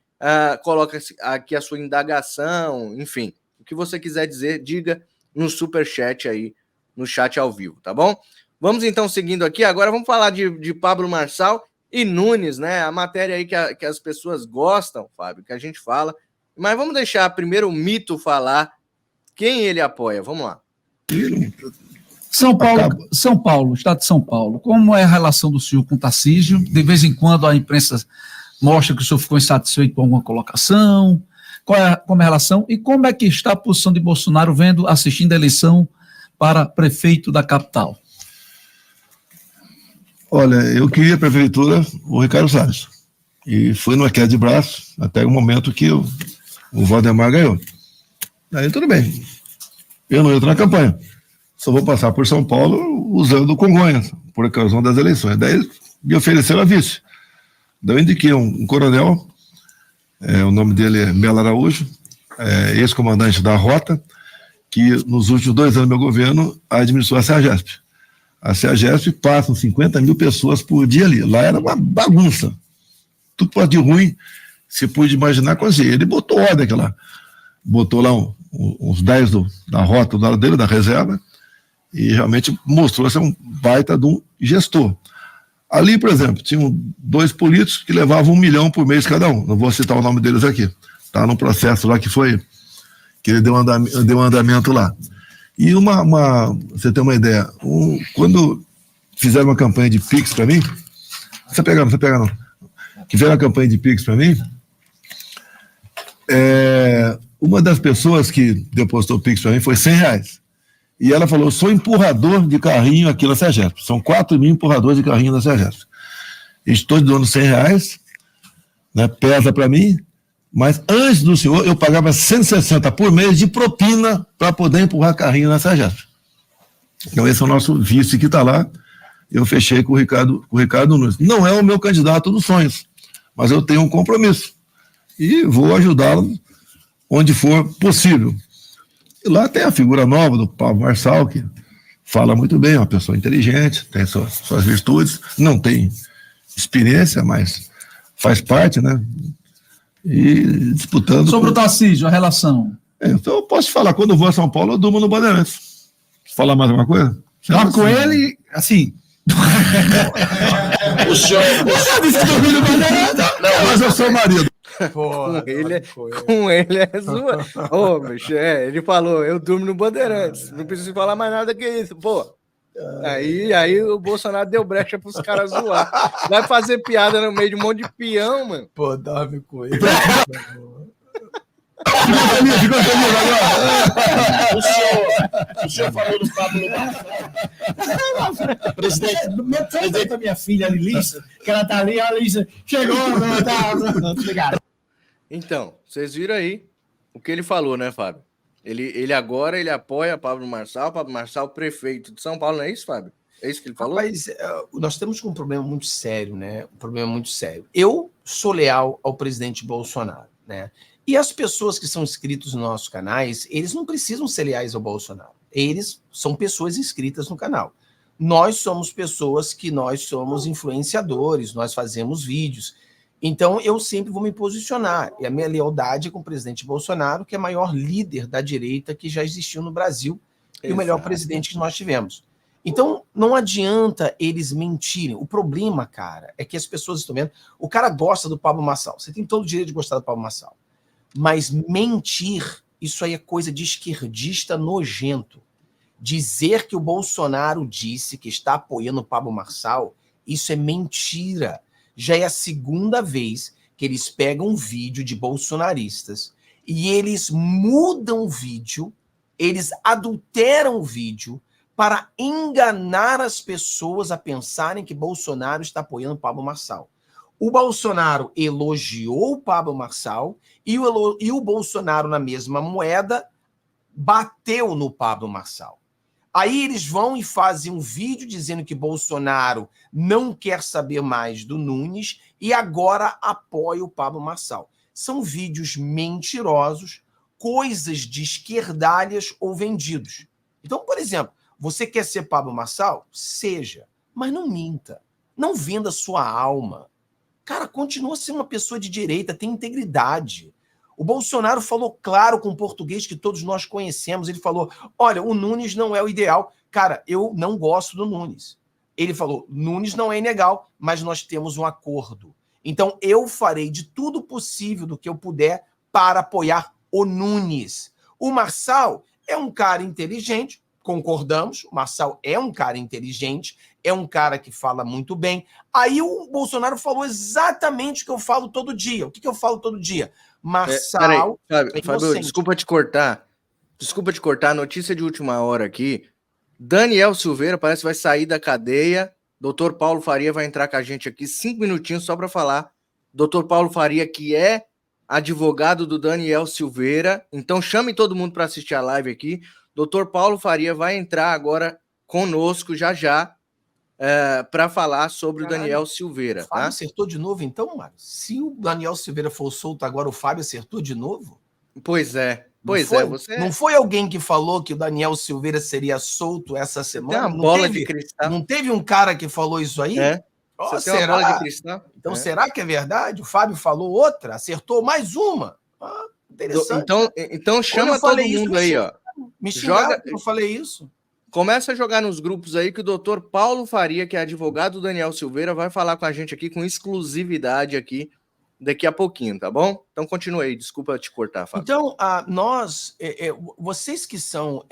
coloca aqui a sua indagação, enfim, o que você quiser dizer, diga no superchat aí, no chat ao vivo, tá bom? Vamos então seguindo aqui, agora vamos falar de Pablo Marçal e Nunes, né? A matéria aí que as pessoas gostam, Fábio, que a gente fala. Mas vamos deixar primeiro o Mito falar quem ele apoia. Vamos lá. São Paulo, Estado de São Paulo. Como é a relação do senhor com o Tarcísio? De vez em quando a imprensa mostra que o senhor ficou insatisfeito com alguma colocação. Como é a relação? E como é que está a posição de Bolsonaro assistindo a eleição para prefeito da capital? Olha, eu queria a prefeitura o Ricardo Salles. E foi numa queda de braço até o momento que o Valdemar ganhou. Aí tudo bem. Eu não entro na campanha. Só vou passar por São Paulo usando o Congonhas, por ocasião das eleições. Daí me ofereceram a vice. Daí eu indiquei um coronel, o nome dele é Melo Araújo, ex-comandante da Rota, que nos últimos 2 anos do meu governo administrou a CEAGESP. A CEAGESP passam 50 mil pessoas por dia ali. Lá era uma bagunça. Tudo pode de ruim, você pôde imaginar com ele botou ordem lá. Botou lá uns 10 da rota do lado dele, da reserva, e realmente mostrou ser um baita de um gestor. Ali, por exemplo, tinham 2 políticos que levavam 1 milhão por mês cada um. Não vou citar o nome deles aqui. Está num processo lá que ele deu um andamento lá. E você tem uma ideia, quando fizeram uma campanha de Pix para mim, você pega não, que fizeram uma campanha de Pix para mim, uma das pessoas que depositou Pix para mim foi R$100. E ela falou, sou empurrador de carrinho aqui na CEAGESP. São 4 mil empurradores de carrinho na CEAGESP. Estou dando R$100, né, pesa para mim, mas antes do senhor eu pagava 160 por mês de propina para poder empurrar carrinho na CEAGESP. Então esse é o nosso vice que está lá. Eu fechei com o Ricardo Nunes. Não é o meu candidato dos sonhos, mas eu tenho um compromisso e vou ajudá-lo onde for possível. E lá tem a figura nova do Pablo Marçal, que fala muito bem, é uma pessoa inteligente, tem suas virtudes, não tem experiência, mas faz parte, né? E disputando... Sobre o Tarcísio, a relação. Então eu posso falar, quando eu vou a São Paulo, eu durmo no Bandeirantes. Falar mais alguma coisa? Lá com ele, assim... O senhor disse que dormi no Bandeirantes? Não, mas eu sou marido. Com ele é sua. Ô, bicho, ele falou, eu durmo no Bandeirantes. Não preciso falar mais nada que isso, pô. Aí o Bolsonaro deu brecha pros caras zoar. Vai fazer piada no meio de um monte de peão, mano. Pô, dorme com ele. Ficou feliz agora. O senhor falou do Pablo Presidente da minha filha, a Lilissa, que ela tá ali, a Lilissa chegou, tá ligado. Então, vocês viram aí o que ele falou, né, Fábio? Ele agora apoia Pablo Marçal, prefeito de São Paulo, não é isso, Fábio? É isso que ele falou? Mas nós temos um problema muito sério, né? Um problema muito sério. Eu sou leal ao presidente Bolsonaro, né? E as pessoas que são inscritos nos nossos canais, eles não precisam ser leais ao Bolsonaro. Eles são pessoas inscritas no canal. Nós somos pessoas que nós somos influenciadores, nós fazemos vídeos. Então, eu sempre vou me posicionar. E a minha lealdade é com o presidente Bolsonaro, que é o maior líder da direita que já existiu no Brasil e o melhor presidente que nós tivemos. Então, não adianta eles mentirem. O problema, cara, é que as pessoas estão vendo... O cara gosta do Pablo Marçal. Você tem todo o direito de gostar do Pablo Marçal. Mas mentir, isso aí é coisa de esquerdista nojento. Dizer que o Bolsonaro disse que está apoiando o Pablo Marçal, isso é mentira. Já é a segunda vez que eles pegam um vídeo de bolsonaristas e eles mudam o vídeo, eles adulteram o vídeo para enganar as pessoas a pensarem que Bolsonaro está apoiando o Pablo Marçal. O Bolsonaro elogiou o Pablo Marçal e o Bolsonaro, na mesma moeda, bateu no Pablo Marçal. Aí eles vão e fazem um vídeo dizendo que Bolsonaro não quer saber mais do Nunes e agora apoia o Pablo Marçal. São vídeos mentirosos, coisas de esquerdalhas ou vendidos. Então, por exemplo, você quer ser Pablo Marçal? Seja, mas não minta. Não venda sua alma. Cara, continua sendo uma pessoa de direita, tem integridade. O Bolsonaro falou claro com o português que todos nós conhecemos. Ele falou, olha, o Nunes não é o ideal. Cara, eu não gosto do Nunes. Ele falou, Nunes não é ilegal, mas nós temos um acordo. Então, eu farei de tudo possível do que eu puder para apoiar o Nunes. O Marçal é um cara inteligente, concordamos, o Marçal é um cara inteligente, é um cara que fala muito bem. Aí o Bolsonaro falou exatamente o que eu falo todo dia. O que eu falo todo dia? Marçal... Fábio, desculpa te cortar, notícia de última hora aqui, Daniel Silveira parece que vai sair da cadeia, Dr. Paulo Faria vai entrar com a gente aqui 5 minutinhos só para falar, Dr. Paulo Faria, que é advogado do Daniel Silveira, então chame todo mundo para assistir a live aqui, Dr. Paulo Faria vai entrar agora conosco já para falar sobre o Daniel Silveira. O Fábio acertou de novo, então, Mário? Se o Daniel Silveira for solto agora, o Fábio acertou de novo? Pois é. Pois foi, você... Não foi alguém que falou que o Daniel Silveira seria solto essa semana? Tem uma bola de cristal. Não teve um cara que falou isso aí? Você tem uma bola de cristal? Então, será que é verdade? O Fábio falou outra, acertou mais uma. Interessante. Então chama todo mundo aí, ó. Me xingaram que eu falei isso. Começa a jogar nos grupos aí que o doutor Paulo Faria, que é advogado do Daniel Silveira, vai falar com a gente aqui com exclusividade aqui daqui a pouquinho, tá bom? Então continua aí, desculpa te cortar, Fábio. Então, vocês que são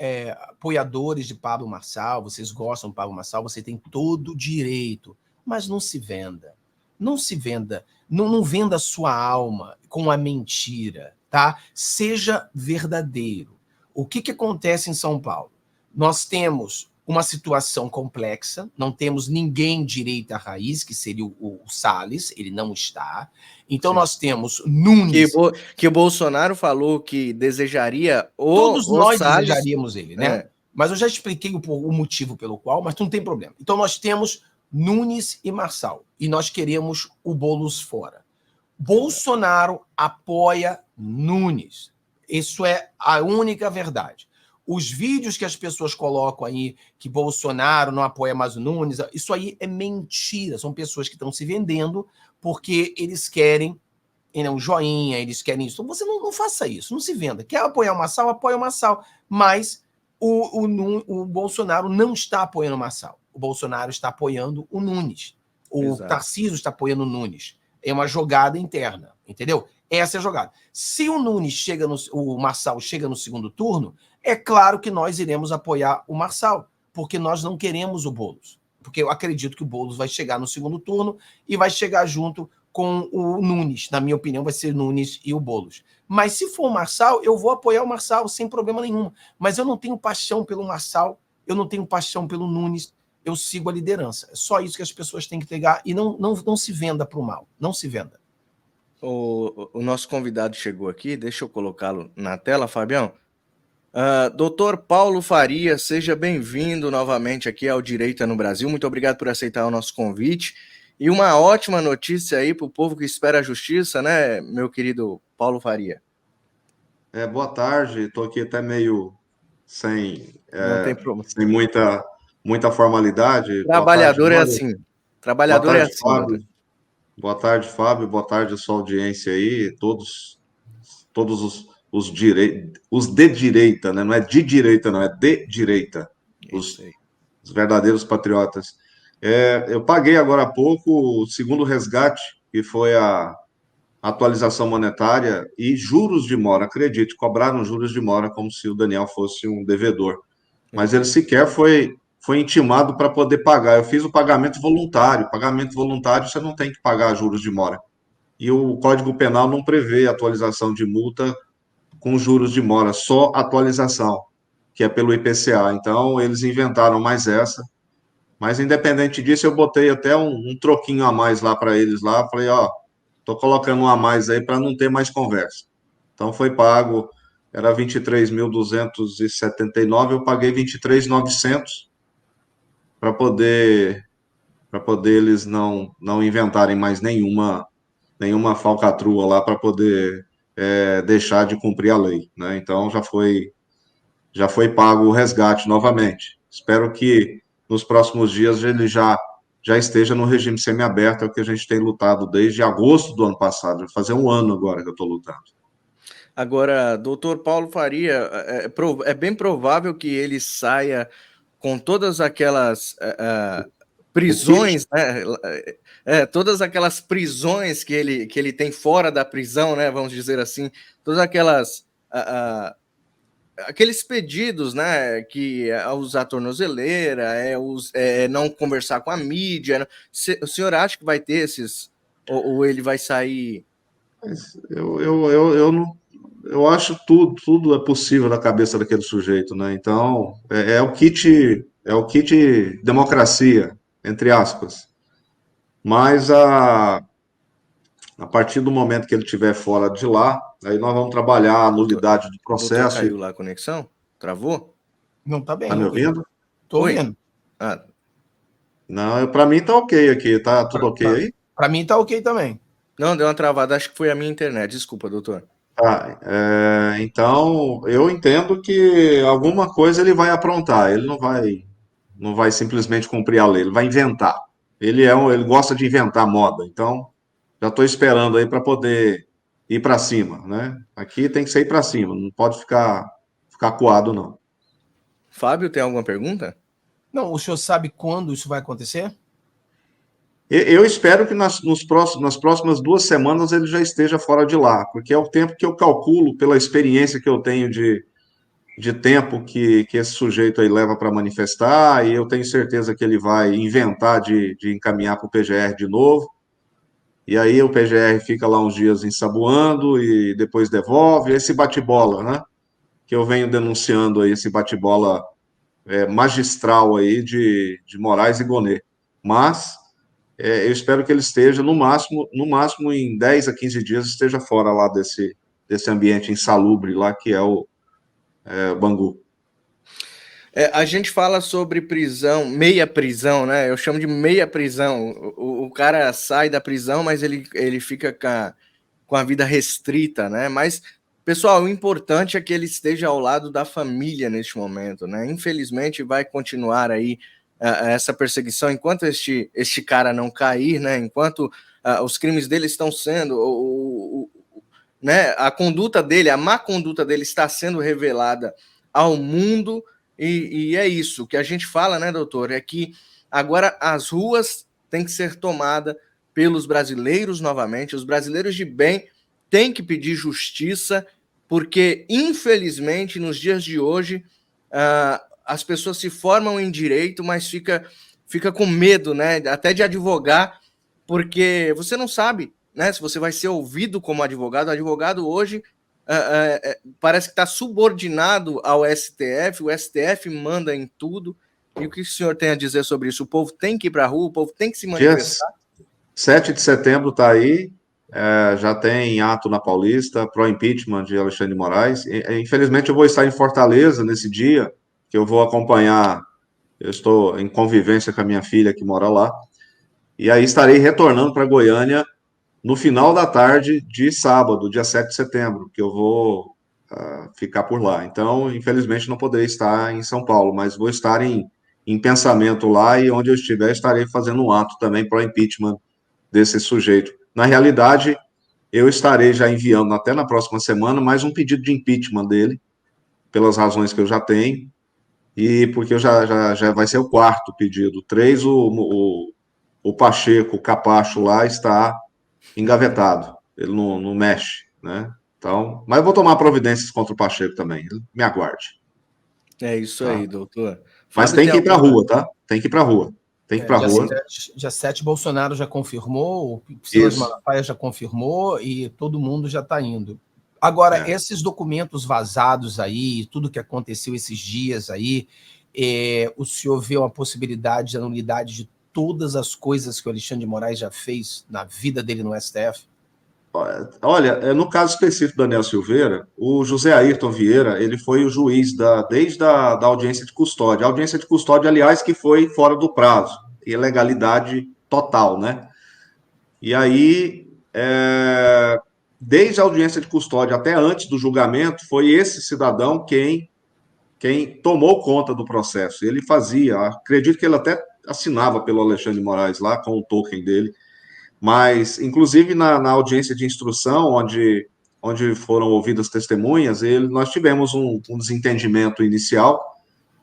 apoiadores de Pablo Marçal, vocês gostam do Pablo Marçal, você tem todo o direito, mas não se venda. Não se venda. Não venda a sua alma com a mentira, tá? Seja verdadeiro. O que acontece em São Paulo? Nós temos uma situação complexa, não temos ninguém direita raiz, que seria o Salles, ele não está. Então nós temos Nunes... Que o Bolsonaro falou que desejaria Todos nós Salles... desejaríamos ele, né? Mas eu já expliquei o motivo pelo qual, mas não tem problema. Então nós temos Nunes e Marçal, e nós queremos o Boulos fora. Bolsonaro apoia Nunes. Isso é a única verdade. Os vídeos que as pessoas colocam aí, que Bolsonaro não apoia mais o Nunes, isso aí é mentira. São pessoas que estão se vendendo porque eles querem um joinha, eles querem isso. Então você não faça isso, não se venda. Quer apoiar o Marçal? Apoia o Marçal. Mas o Bolsonaro não está apoiando o Marçal. O Bolsonaro está apoiando o Nunes. O Tarcísio está apoiando o Nunes. É uma jogada interna, entendeu? Essa é a jogada. Se o Marçal chega no segundo turno, é claro que nós iremos apoiar o Marçal, porque nós não queremos o Boulos. Porque eu acredito que o Boulos vai chegar no segundo turno e vai chegar junto com o Nunes. Na minha opinião, vai ser Nunes e o Boulos. Mas se for o Marçal, eu vou apoiar o Marçal sem problema nenhum. Mas eu não tenho paixão pelo Marçal, eu não tenho paixão pelo Nunes, eu sigo a liderança. É só isso que as pessoas têm que pegar e não se venda para o mal. Não se venda. O nosso convidado chegou aqui, deixa eu colocá-lo na tela, Fabião. Doutor Paulo Faria, seja bem-vindo novamente aqui ao Direita no Brasil. Muito obrigado por aceitar o nosso convite. E uma ótima notícia aí para o povo que espera a justiça, né, meu querido Paulo Faria? Boa tarde, estou aqui até meio sem muita formalidade. Trabalhador é assim. Trabalhador é assim. Fábio. Boa tarde, Fábio. Boa tarde a sua audiência aí. Todos os de direita, né? Não é de direita, não, é de direita. Os verdadeiros patriotas. Eu paguei agora há pouco o segundo resgate, que foi a atualização monetária e juros de mora. Acredite, cobraram juros de mora como se o Daniel fosse um devedor. Mas ele sequer foi intimado para poder pagar. Eu fiz o pagamento voluntário. Pagamento voluntário, você não tem que pagar juros de mora. E o Código Penal não prevê atualização de multa com juros de mora, só atualização, que é pelo IPCA. Então, eles inventaram mais essa. Mas, independente disso, eu botei até um troquinho a mais lá para eles lá. Falei, estou colocando um a mais aí para não ter mais conversa. Então, foi pago, era 23.279, eu paguei 23.900 para poder eles não inventarem mais nenhuma falcatrua lá para poder deixar de cumprir a lei, né? Então já foi pago o resgate novamente. Espero que nos próximos dias ele já esteja no regime semiaberto, é o que a gente tem lutado desde agosto do ano passado. Vai fazer um ano agora que eu estou lutando. Agora, doutor Paulo Faria, é bem provável que ele saia com todas aquelas prisões, né? Todas aquelas prisões que ele tem fora da prisão, né? Vamos dizer assim, todas aqueles pedidos, né? Que é usar tornozeleira, não conversar com a mídia. Né? O senhor acha que vai ter esses, ou ele vai sair? Eu acho tudo é possível na cabeça daquele sujeito, né? Então é o kit democracia, entre aspas. Mas a partir do momento que ele estiver fora de lá, aí nós vamos trabalhar a nulidade do processo. Caiu lá a conexão? Travou? Não, tá bem. Tá me ouvindo? Tô ouvindo. Não, para mim tá ok aqui. Tá tudo ok aí? Para mim tá ok também. Não, deu uma travada. Acho que foi a minha internet. Desculpa, doutor. Tá, então, eu entendo que alguma coisa ele vai aprontar, ele não vai simplesmente cumprir a lei, ele vai inventar. Ele gosta de inventar moda, então já estou esperando aí para poder ir para cima, né? Aqui tem que ser ir para cima, não pode ficar acuado, não. Fábio, tem alguma pergunta? Não, o senhor sabe quando isso vai acontecer? Eu espero que nas próximas 2 semanas ele já esteja fora de lá, porque é o tempo que eu calculo, pela experiência que eu tenho de tempo que esse sujeito aí leva para manifestar, e eu tenho certeza que ele vai inventar de encaminhar para o PGR de novo, e aí o PGR fica lá uns dias ensaboando e depois devolve, esse bate-bola, né? Que eu venho denunciando aí, esse bate-bola magistral aí de Moraes e Gonet. Mas eu espero que ele esteja, no máximo em 10 a 15 dias, esteja fora lá desse ambiente insalubre lá, que é o Bangu. A gente fala sobre prisão, meia prisão, né? Eu chamo de meia prisão. O cara sai da prisão, mas ele fica com a vida restrita, né? Mas, pessoal, o importante é que ele esteja ao lado da família neste momento, né? Infelizmente, vai continuar aí essa perseguição enquanto este cara não cair, né? Enquanto os crimes dele estão sendo, né? A conduta dele, a má conduta dele está sendo revelada ao mundo. E é isso, o que a gente fala, né, doutor, é que agora as ruas têm que ser tomadas pelos brasileiros novamente, os brasileiros de bem têm que pedir justiça, porque, infelizmente, nos dias de hoje, as pessoas se formam em direito, mas fica com medo, né, até de advogar, porque você não sabe, né, se você vai ser ouvido como advogado. O advogado hoje parece que está subordinado ao STF, o STF manda em tudo. E o que o senhor tem a dizer sobre isso? O povo tem que ir para a rua, o povo tem que se manifestar? 7 de setembro está aí, já tem ato na Paulista, pró-impeachment de Alexandre de Moraes. Infelizmente, eu vou estar em Fortaleza nesse dia, que eu vou acompanhar, eu estou em convivência com a minha filha que mora lá, e aí estarei retornando para Goiânia no final da tarde de sábado, dia 7 de setembro, que eu vou ficar por lá. Então, infelizmente, não poderei estar em São Paulo, mas vou estar em pensamento lá, e onde eu estiver, estarei fazendo um ato também para o impeachment desse sujeito. Na realidade, eu estarei já enviando, até na próxima semana, mais um pedido de impeachment dele, pelas razões que eu já tenho, e porque já vai ser o 4º pedido. 3, o Pacheco, o Capacho lá, está engavetado, ele não mexe, né? Então, mas eu vou tomar providências contra o Pacheco também, me aguarde. É isso aí, doutor. Mas tem que ir para a rua, tá? Tem que ir para a rua. Tem que ir para a rua. Dia 7, Bolsonaro já confirmou, o Silas Malafaia já confirmou e todo mundo já está indo. Agora, esses documentos vazados aí, tudo que aconteceu esses dias aí, o senhor vê uma possibilidade de nulidade de todas as coisas que o Alexandre de Moraes já fez na vida dele no STF? Olha, no caso específico do Daniel Silveira, o José Ayrton Vieira, ele foi o juiz desde a audiência de custódia. A audiência de custódia, aliás, que foi fora do prazo, ilegalidade total, né? E aí, desde a audiência de custódia até antes do julgamento, foi esse cidadão quem tomou conta do processo. Ele fazia, acredito que ele até assinava pelo Alexandre de Moraes lá, com o token dele, mas, inclusive, na audiência de instrução, onde foram ouvidas testemunhas, nós tivemos um desentendimento inicial,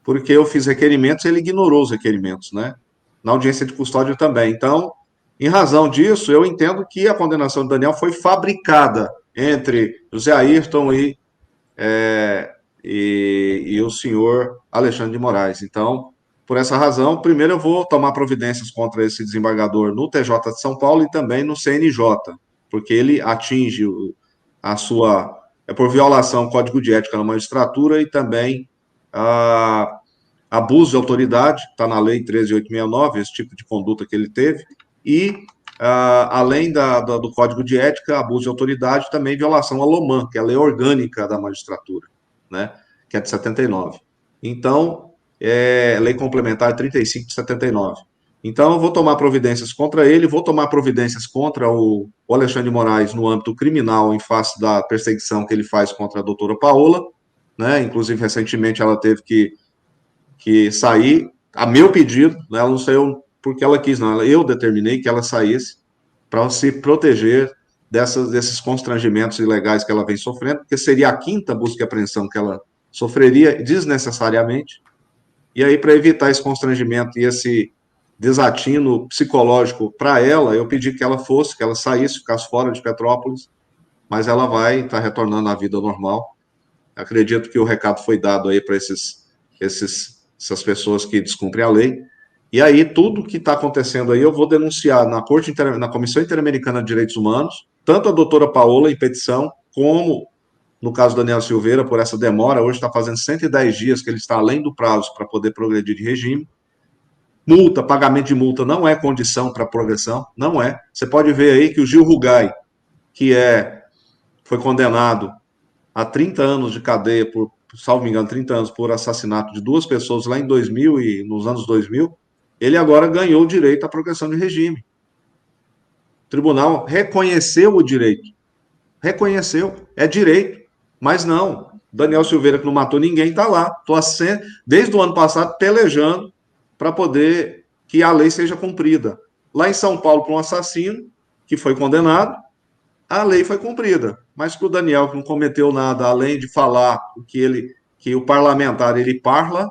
porque eu fiz requerimentos e ele ignorou os requerimentos, né? Na audiência de custódia também. Então, em razão disso, eu entendo que a condenação de Daniel foi fabricada entre José Ayrton e o senhor Alexandre de Moraes. Então, por essa razão, primeiro eu vou tomar providências contra esse desembargador no TJ de São Paulo e também no CNJ, porque ele atinge a sua... por violação ao Código de Ética na magistratura e também abuso de autoridade, está na Lei 13.869, esse tipo de conduta que ele teve, e além do Código de Ética, abuso de autoridade, também violação à LOMAN, que é a Lei Orgânica da Magistratura, né, que é de 79. Então, Lei Complementar 35 de 79. Então, eu vou tomar providências contra ele, vou tomar providências contra o Alexandre de Moraes no âmbito criminal, em face da perseguição que ele faz contra a doutora Paola, né? Inclusive, recentemente, ela teve que sair, a meu pedido, né? Ela não saiu porque ela quis, não. Eu determinei que ela saísse para se proteger desses constrangimentos ilegais que ela vem sofrendo, porque seria a 5ª busca e apreensão que ela sofreria desnecessariamente. E aí, para evitar esse constrangimento e esse desatino psicológico para ela, eu pedi que ela fosse, que ela saísse, ficasse fora de Petrópolis, mas ela vai estar retornando à vida normal. Acredito que o recado foi dado aí para essas pessoas que descumprem a lei. E aí, tudo que está acontecendo aí, eu vou denunciar na Comissão Interamericana de Direitos Humanos, tanto a doutora Paola em petição, como no caso do Daniel Silveira, por essa demora. Hoje está fazendo 110 dias que ele está além do prazo para poder progredir de regime. Multa, pagamento de multa não é condição para progressão, não é. Você pode ver aí que o Gil Rugai, que foi condenado a 30 anos de cadeia, salvo me engano, 30 anos por assassinato de 2 pessoas lá em 2000 e nos anos 2000, ele agora ganhou o direito à progressão de regime. O tribunal reconheceu o direito. Reconheceu, é direito, mas não. Daniel Silveira, que não matou ninguém, está lá. Estou desde o ano passado pelejando para poder que a lei seja cumprida. Lá em São Paulo, para um assassino que foi condenado, a lei foi cumprida. Mas para o Daniel, que não cometeu nada, além de falar que o parlamentar, ele fala,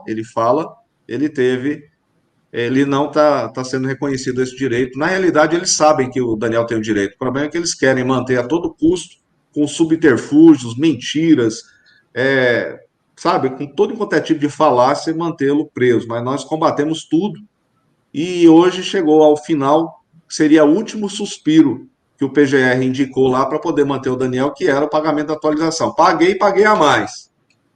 ele não está sendo reconhecido esse direito. Na realidade, eles sabem que o Daniel tem o direito. O problema é que eles querem manter a todo custo, com subterfúgios, mentiras, sabe, com todo quanto é tipo de falácia, mantê-lo preso. Mas nós combatemos tudo e hoje chegou ao final, que seria o último suspiro que o PGR indicou lá para poder manter o Daniel, que era o pagamento da atualização. Paguei a mais,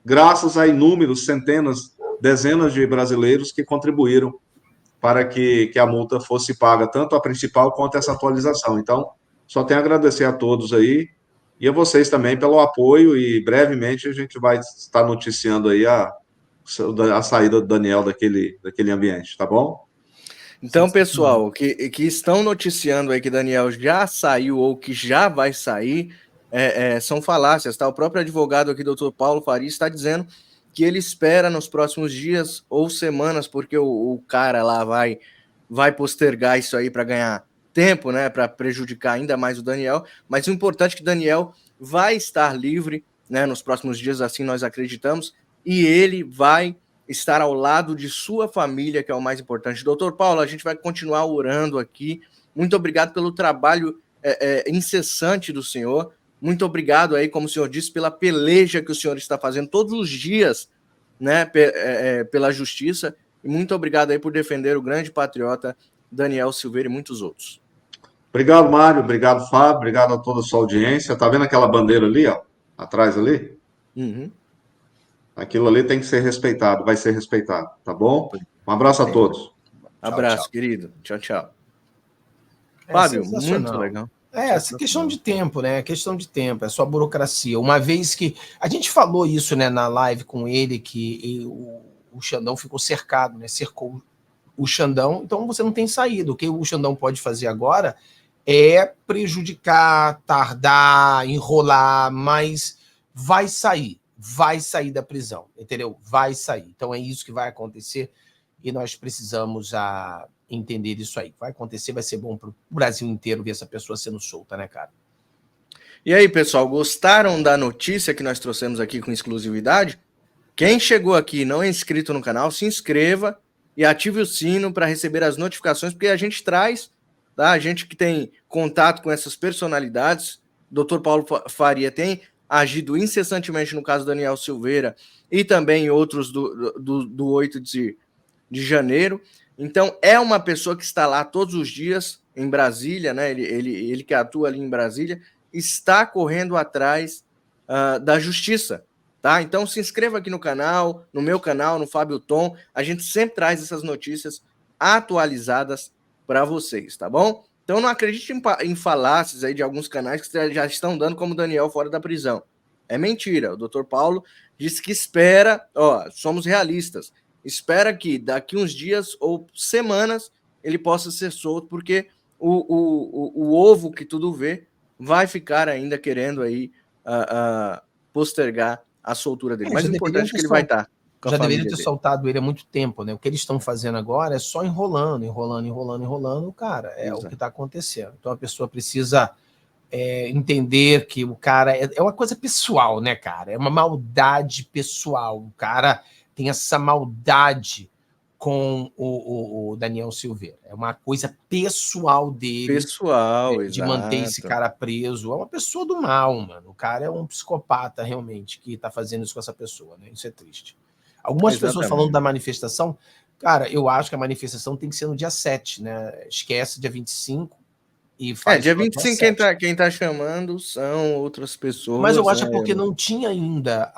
graças a inúmeros, centenas, dezenas de brasileiros que contribuíram para que a multa fosse paga, tanto a principal quanto essa atualização. Então, só tenho a agradecer a todos aí, e a vocês também pelo apoio, e brevemente a gente vai estar noticiando aí a saída do Daniel daquele ambiente, tá bom? Então, pessoal, que estão noticiando aí que Daniel já saiu ou que já vai sair, são falácias, tá? O próprio advogado aqui, doutor Paulo Faria, está dizendo que ele espera nos próximos dias ou semanas, porque o cara lá vai postergar isso aí para ganhar tempo, né, para prejudicar ainda mais o Daniel, mas o importante é que Daniel vai estar livre, né, nos próximos dias, assim nós acreditamos, e ele vai estar ao lado de sua família, que é o mais importante. Doutor Paulo, a gente vai continuar orando aqui. Muito obrigado pelo trabalho incessante do senhor. Muito obrigado aí, como o senhor disse, pela peleja que o senhor está fazendo todos os dias, né, pela justiça. E muito obrigado aí por defender o grande patriota Daniel Silveira e muitos outros. Obrigado, Mário. Obrigado, Fábio. Obrigado a toda a sua audiência. Tá vendo aquela bandeira ali, ó? Atrás ali? Uhum. Aquilo ali tem que ser respeitado, vai ser respeitado, tá bom? Um abraço a todos. Abraço, tchau. Querido. Tchau, tchau. Fábio, muito legal. Essa questão de tempo, né? Questão de tempo, é só burocracia. Uma vez que. A gente falou isso, né, na live com ele, que o Xandão ficou cercado, né? Cercou o Xandão, então você não tem saída. O que o Xandão pode fazer agora é prejudicar, tardar, enrolar, mas vai sair da prisão, entendeu? Vai sair. Então é isso que vai acontecer e nós precisamos entender isso aí. Vai acontecer, vai ser bom para o Brasil inteiro ver essa pessoa sendo solta, né, cara? E aí, pessoal, gostaram da notícia que nós trouxemos aqui com exclusividade? Quem chegou aqui e não é inscrito no canal, se inscreva e ative o sino para receber as notificações, porque a gente traz, tá? A gente que tem contato com essas personalidades, Dr. Paulo Faria tem agido incessantemente no caso do Daniel Silveira e também outros do 8 de janeiro. Então, é uma pessoa que está lá todos os dias em Brasília, né? Ele que atua ali em Brasília, está correndo atrás da justiça, tá? Então, se inscreva aqui no canal, no meu canal, no Fábio Tom. A gente sempre traz essas notícias atualizadas para vocês, tá bom? Então, não acredite em falácias aí de alguns canais que já estão dando como Daniel fora da prisão. É mentira. O Dr. Paulo disse que espera, somos realistas, espera que daqui uns dias ou semanas ele possa ser solto, porque o ovo que tudo vê vai ficar ainda querendo aí postergar a soltura dele. Mas o importante é que ele vai estar. Já deveria ter soltado ele há muito tempo, né? O que eles estão fazendo agora é só enrolando o cara. É o que está acontecendo. Então a pessoa precisa entender que o cara é uma coisa pessoal, né, cara? É uma maldade pessoal. O cara tem essa maldade com o Daniel Silveira. É uma coisa pessoal dele. Pessoal, de manter esse cara preso. É uma pessoa do mal, mano. O cara é um psicopata, realmente, que tá fazendo isso com essa pessoa, né? Isso é triste. Algumas pessoas falando da manifestação, cara, eu acho que a manifestação tem que ser no dia 7, né? Esquece dia 25 e faz. Dia 25 quem tá chamando são outras pessoas. Mas eu acho porque não tinha ainda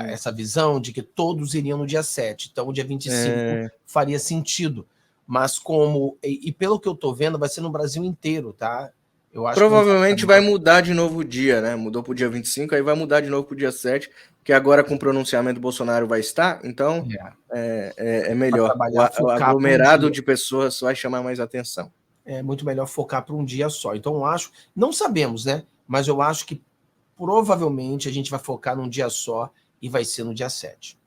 essa visão de que todos iriam no dia 7. Então o dia 25 faria sentido. Mas e pelo que eu tô vendo, vai ser no Brasil inteiro, tá? Eu acho provavelmente vai mudar de novo o dia, né? Mudou pro dia 25, aí vai mudar de novo pro dia 7, que agora com o pronunciamento do Bolsonaro vai estar, então é melhor. O aglomerado de pessoas vai chamar mais atenção. É muito melhor focar para um dia só. Então eu acho, não sabemos, né? Mas eu acho que provavelmente a gente vai focar num dia só e vai ser no dia 7.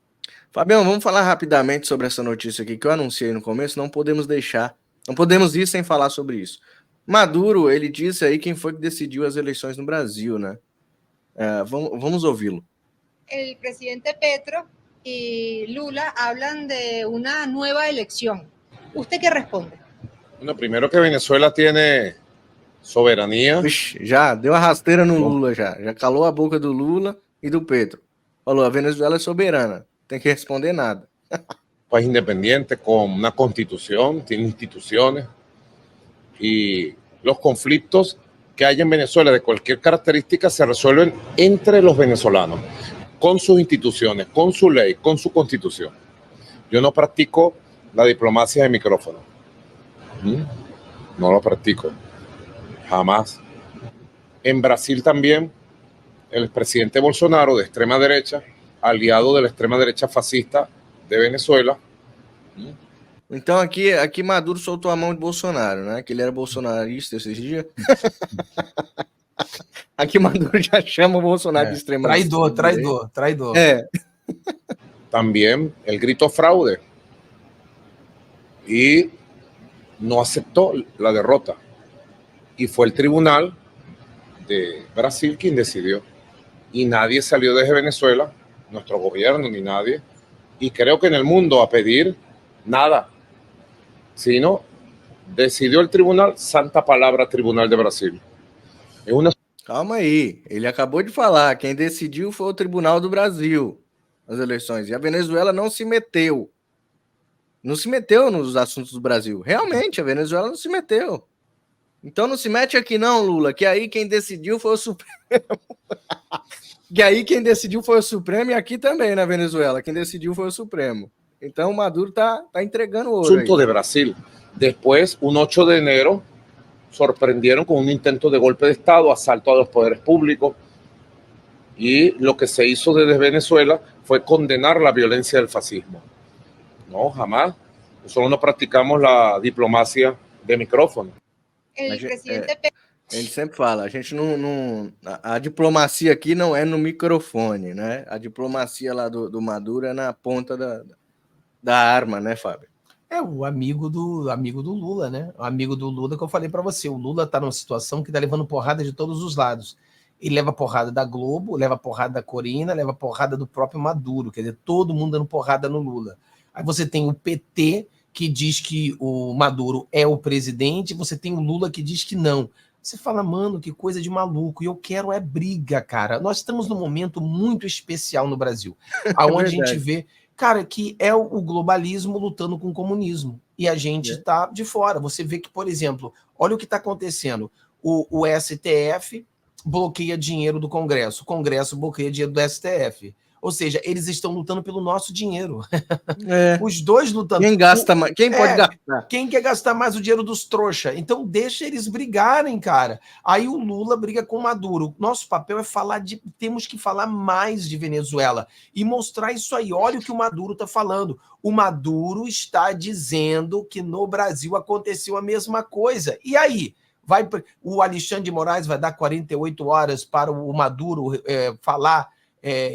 Fabião, vamos falar rapidamente sobre essa notícia aqui que eu anunciei no começo, não podemos ir sem falar sobre isso. Maduro, ele disse aí quem foi que decidiu as eleições no Brasil, né? Vamos ouvi-lo. O presidente Petro e Lula hablan de uma nova eleição. ¿Usted qué responde? Bueno, primero que Venezuela tiene soberanía. Ixi, já deu a rasteira no Lula, já calou a boca do Lula e do Petro. Falou, a Venezuela é soberana, tem que responder nada. País independiente con una constitución, tiene instituciones. Y los conflictos que hay en Venezuela de cualquier característica se resuelven entre los venezolanos, con sus instituciones, con su ley, con su constitución. Yo no practico la diplomacia de micrófono. No lo practico. Jamás. En Brasil también, el expresidente Bolsonaro, de extrema derecha, aliado de la extrema derecha fascista de Venezuela. Então aqui Maduro soltou a mão de Bolsonaro, né? Que ele era bolsonarista esses dias. Aqui Maduro já chama o Bolsonaro de extrema traidor. También el grito fraude. Y no aceptó la derrota. Y fue el tribunal de Brasil quien decidió. Y nadie salió desde Venezuela, nuestro gobierno ni nadie. Y creo que en el mundo a pedir nada. Sino decidiu o tribunal, santa palavra Tribunal de Brasil. Calma aí, ele acabou de falar, quem decidiu foi o Tribunal do Brasil, as eleições, e a Venezuela não se meteu nos assuntos do Brasil, realmente, a Venezuela não se meteu. Então não se mete aqui não, Lula, que aí quem decidiu foi o Supremo. Que aí quem decidiu foi o Supremo, e aqui também na Venezuela, quem decidiu foi o Supremo. Então o Maduro está entregando ouro. Asunto de Brasil. Después, un 8 de enero, sorprendieron con un intento de golpe de Estado, asalto a los poderes públicos, y lo que se hizo desde Venezuela fue condenar la violencia del fascismo. No, jamás. Nosotros no practicamos la diplomacia de micrófono. Ele sempre fala, a gente a diplomacia aqui não é no microfone, né? A diplomacia lá do Maduro é na ponta da arma, né, Fábio? É o amigo do Lula, né? O amigo do Lula que eu falei para você. O Lula tá numa situação que tá levando porrada de todos os lados. Ele leva porrada da Globo, leva porrada da Corina, leva porrada do próprio Maduro. Quer dizer, todo mundo dando porrada no Lula. Aí você tem o PT, que diz que o Maduro é o presidente, e você tem o Lula que diz que não. Você fala, mano, que coisa de maluco. E eu quero briga, cara. Nós estamos num momento muito especial no Brasil, aonde a gente vê, cara, que é o globalismo lutando com o comunismo. E a gente tá de fora. Você vê que, por exemplo, olha o que está acontecendo. O STF bloqueia dinheiro do Congresso. O Congresso bloqueia dinheiro do STF. Ou seja, eles estão lutando pelo nosso dinheiro. É. Os dois lutando. Quem gasta mais? Quem pode gastar? Quem quer gastar mais o dinheiro dos trouxa? Então deixa eles brigarem, cara. Aí o Lula briga com o Maduro. Nosso papel é falar de... Temos que falar mais de Venezuela e mostrar isso aí. Olha o que o Maduro está falando. O Maduro está dizendo que no Brasil aconteceu a mesma coisa. E aí? O Alexandre de Moraes vai dar 48 horas para o Maduro falar,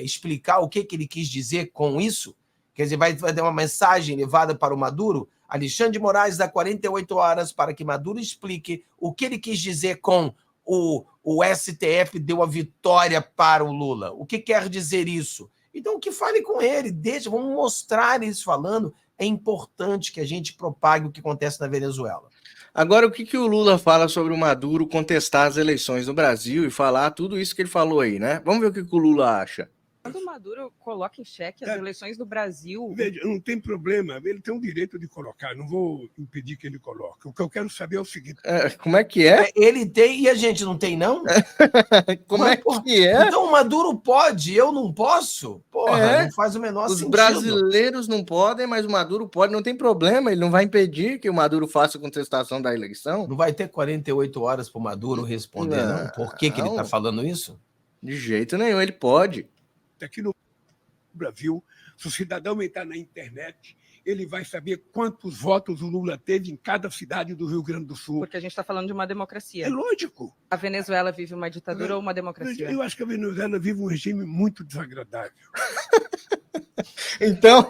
explicar o que ele quis dizer com isso? Quer dizer, vai ter uma mensagem levada para o Maduro? Alexandre de Moraes dá 48 horas para que Maduro explique o que ele quis dizer com o STF deu a vitória para o Lula. O que quer dizer isso? Então, que fale com ele, vamos mostrar eles falando. É importante que a gente propague o que acontece na Venezuela. Agora, o que o Lula fala sobre o Maduro contestar as eleições no Brasil e falar tudo isso que ele falou aí, né? Vamos ver o que o Lula acha. Quando o Maduro coloca em xeque as eleições do Brasil... Veja, não tem problema, ele tem o direito de colocar, não vou impedir que ele coloque. O que eu quero saber é o seguinte... Como é que é? Ele tem e a gente não tem, não? Como é que é? Então o Maduro pode, eu não posso? Porra, não faz o menor sentido. Os brasileiros não podem, mas o Maduro pode, não tem problema, ele não vai impedir que o Maduro faça a contestação da eleição. Não vai ter 48 horas para o Maduro responder, não? Por que ele está falando isso? De jeito nenhum, ele pode. Aqui no Brasil, se o cidadão entrar na internet, ele vai saber quantos votos o Lula teve em cada cidade do Rio Grande do Sul. Porque a gente está falando de uma democracia. É lógico. A Venezuela vive uma ditadura ou uma democracia? Eu acho que a Venezuela vive um regime muito desagradável. Então,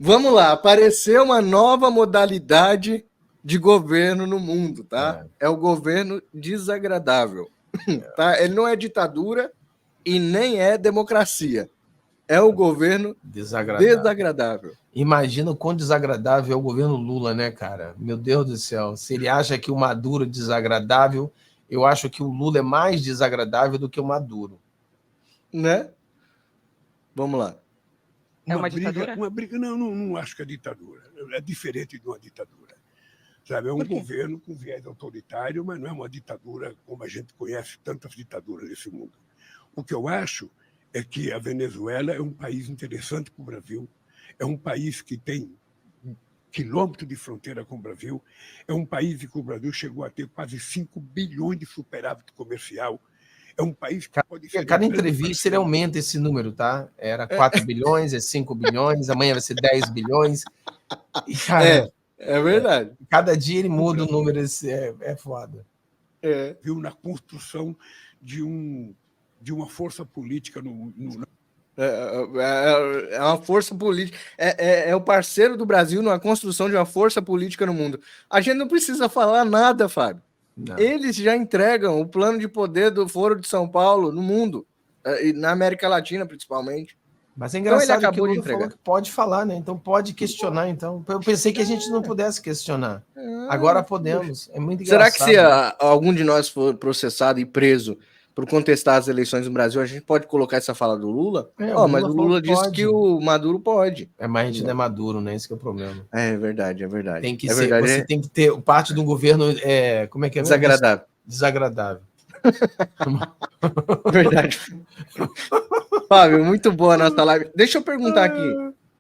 vamos lá. Apareceu uma nova modalidade de governo no mundo, tá? É o governo desagradável. Tá? Ele não é ditadura e nem é democracia. É o governo desagradável. Imagina o quão desagradável é o governo Lula, né, cara? Meu Deus do céu. Se ele acha que o Maduro é desagradável, eu acho que o Lula é mais desagradável do que o Maduro. Né? Vamos lá. É uma ditadura? Uma briga, não acho que é ditadura. É diferente de uma ditadura. Sabe, é um governo com viés autoritário, mas não é uma ditadura como a gente conhece tantas ditaduras nesse mundo. O que eu acho é que a Venezuela é um país interessante para o Brasil, é um país que tem quilômetros de fronteira com o Brasil, é um país que o Brasil chegou a ter quase 5 bilhões de superávit comercial, é um país que pode ser... Cada entrevista ele aumenta esse número, tá? Era 4 bilhões, é 5 bilhões, amanhã vai ser 10 bilhões. E, cara, é verdade. Cada dia ele muda o número, é foda. Viu na construção de uma força política É uma força política. É o parceiro do Brasil na construção de uma força política no mundo. A gente não precisa falar nada, Fábio. Não. Eles já entregam o plano de poder do Foro de São Paulo no mundo, e na América Latina, principalmente. Mas é engraçado que o Lula falou que pode falar, né? Então pode questionar. Então eu pensei que a gente não pudesse questionar. Agora podemos. É muito engraçado. Será que se algum de nós for processado e preso por contestar as eleições no Brasil, a gente pode colocar essa fala do Lula? Mas o Lula disse que o Maduro pode. Mas a gente não é Maduro, né? Esse que é o problema. É verdade. Tem que ser, você tem que ter parte de um governo, como é que é? Desagradável. Desagradável. Verdade. Fábio, muito boa a nossa live. Deixa eu perguntar aqui.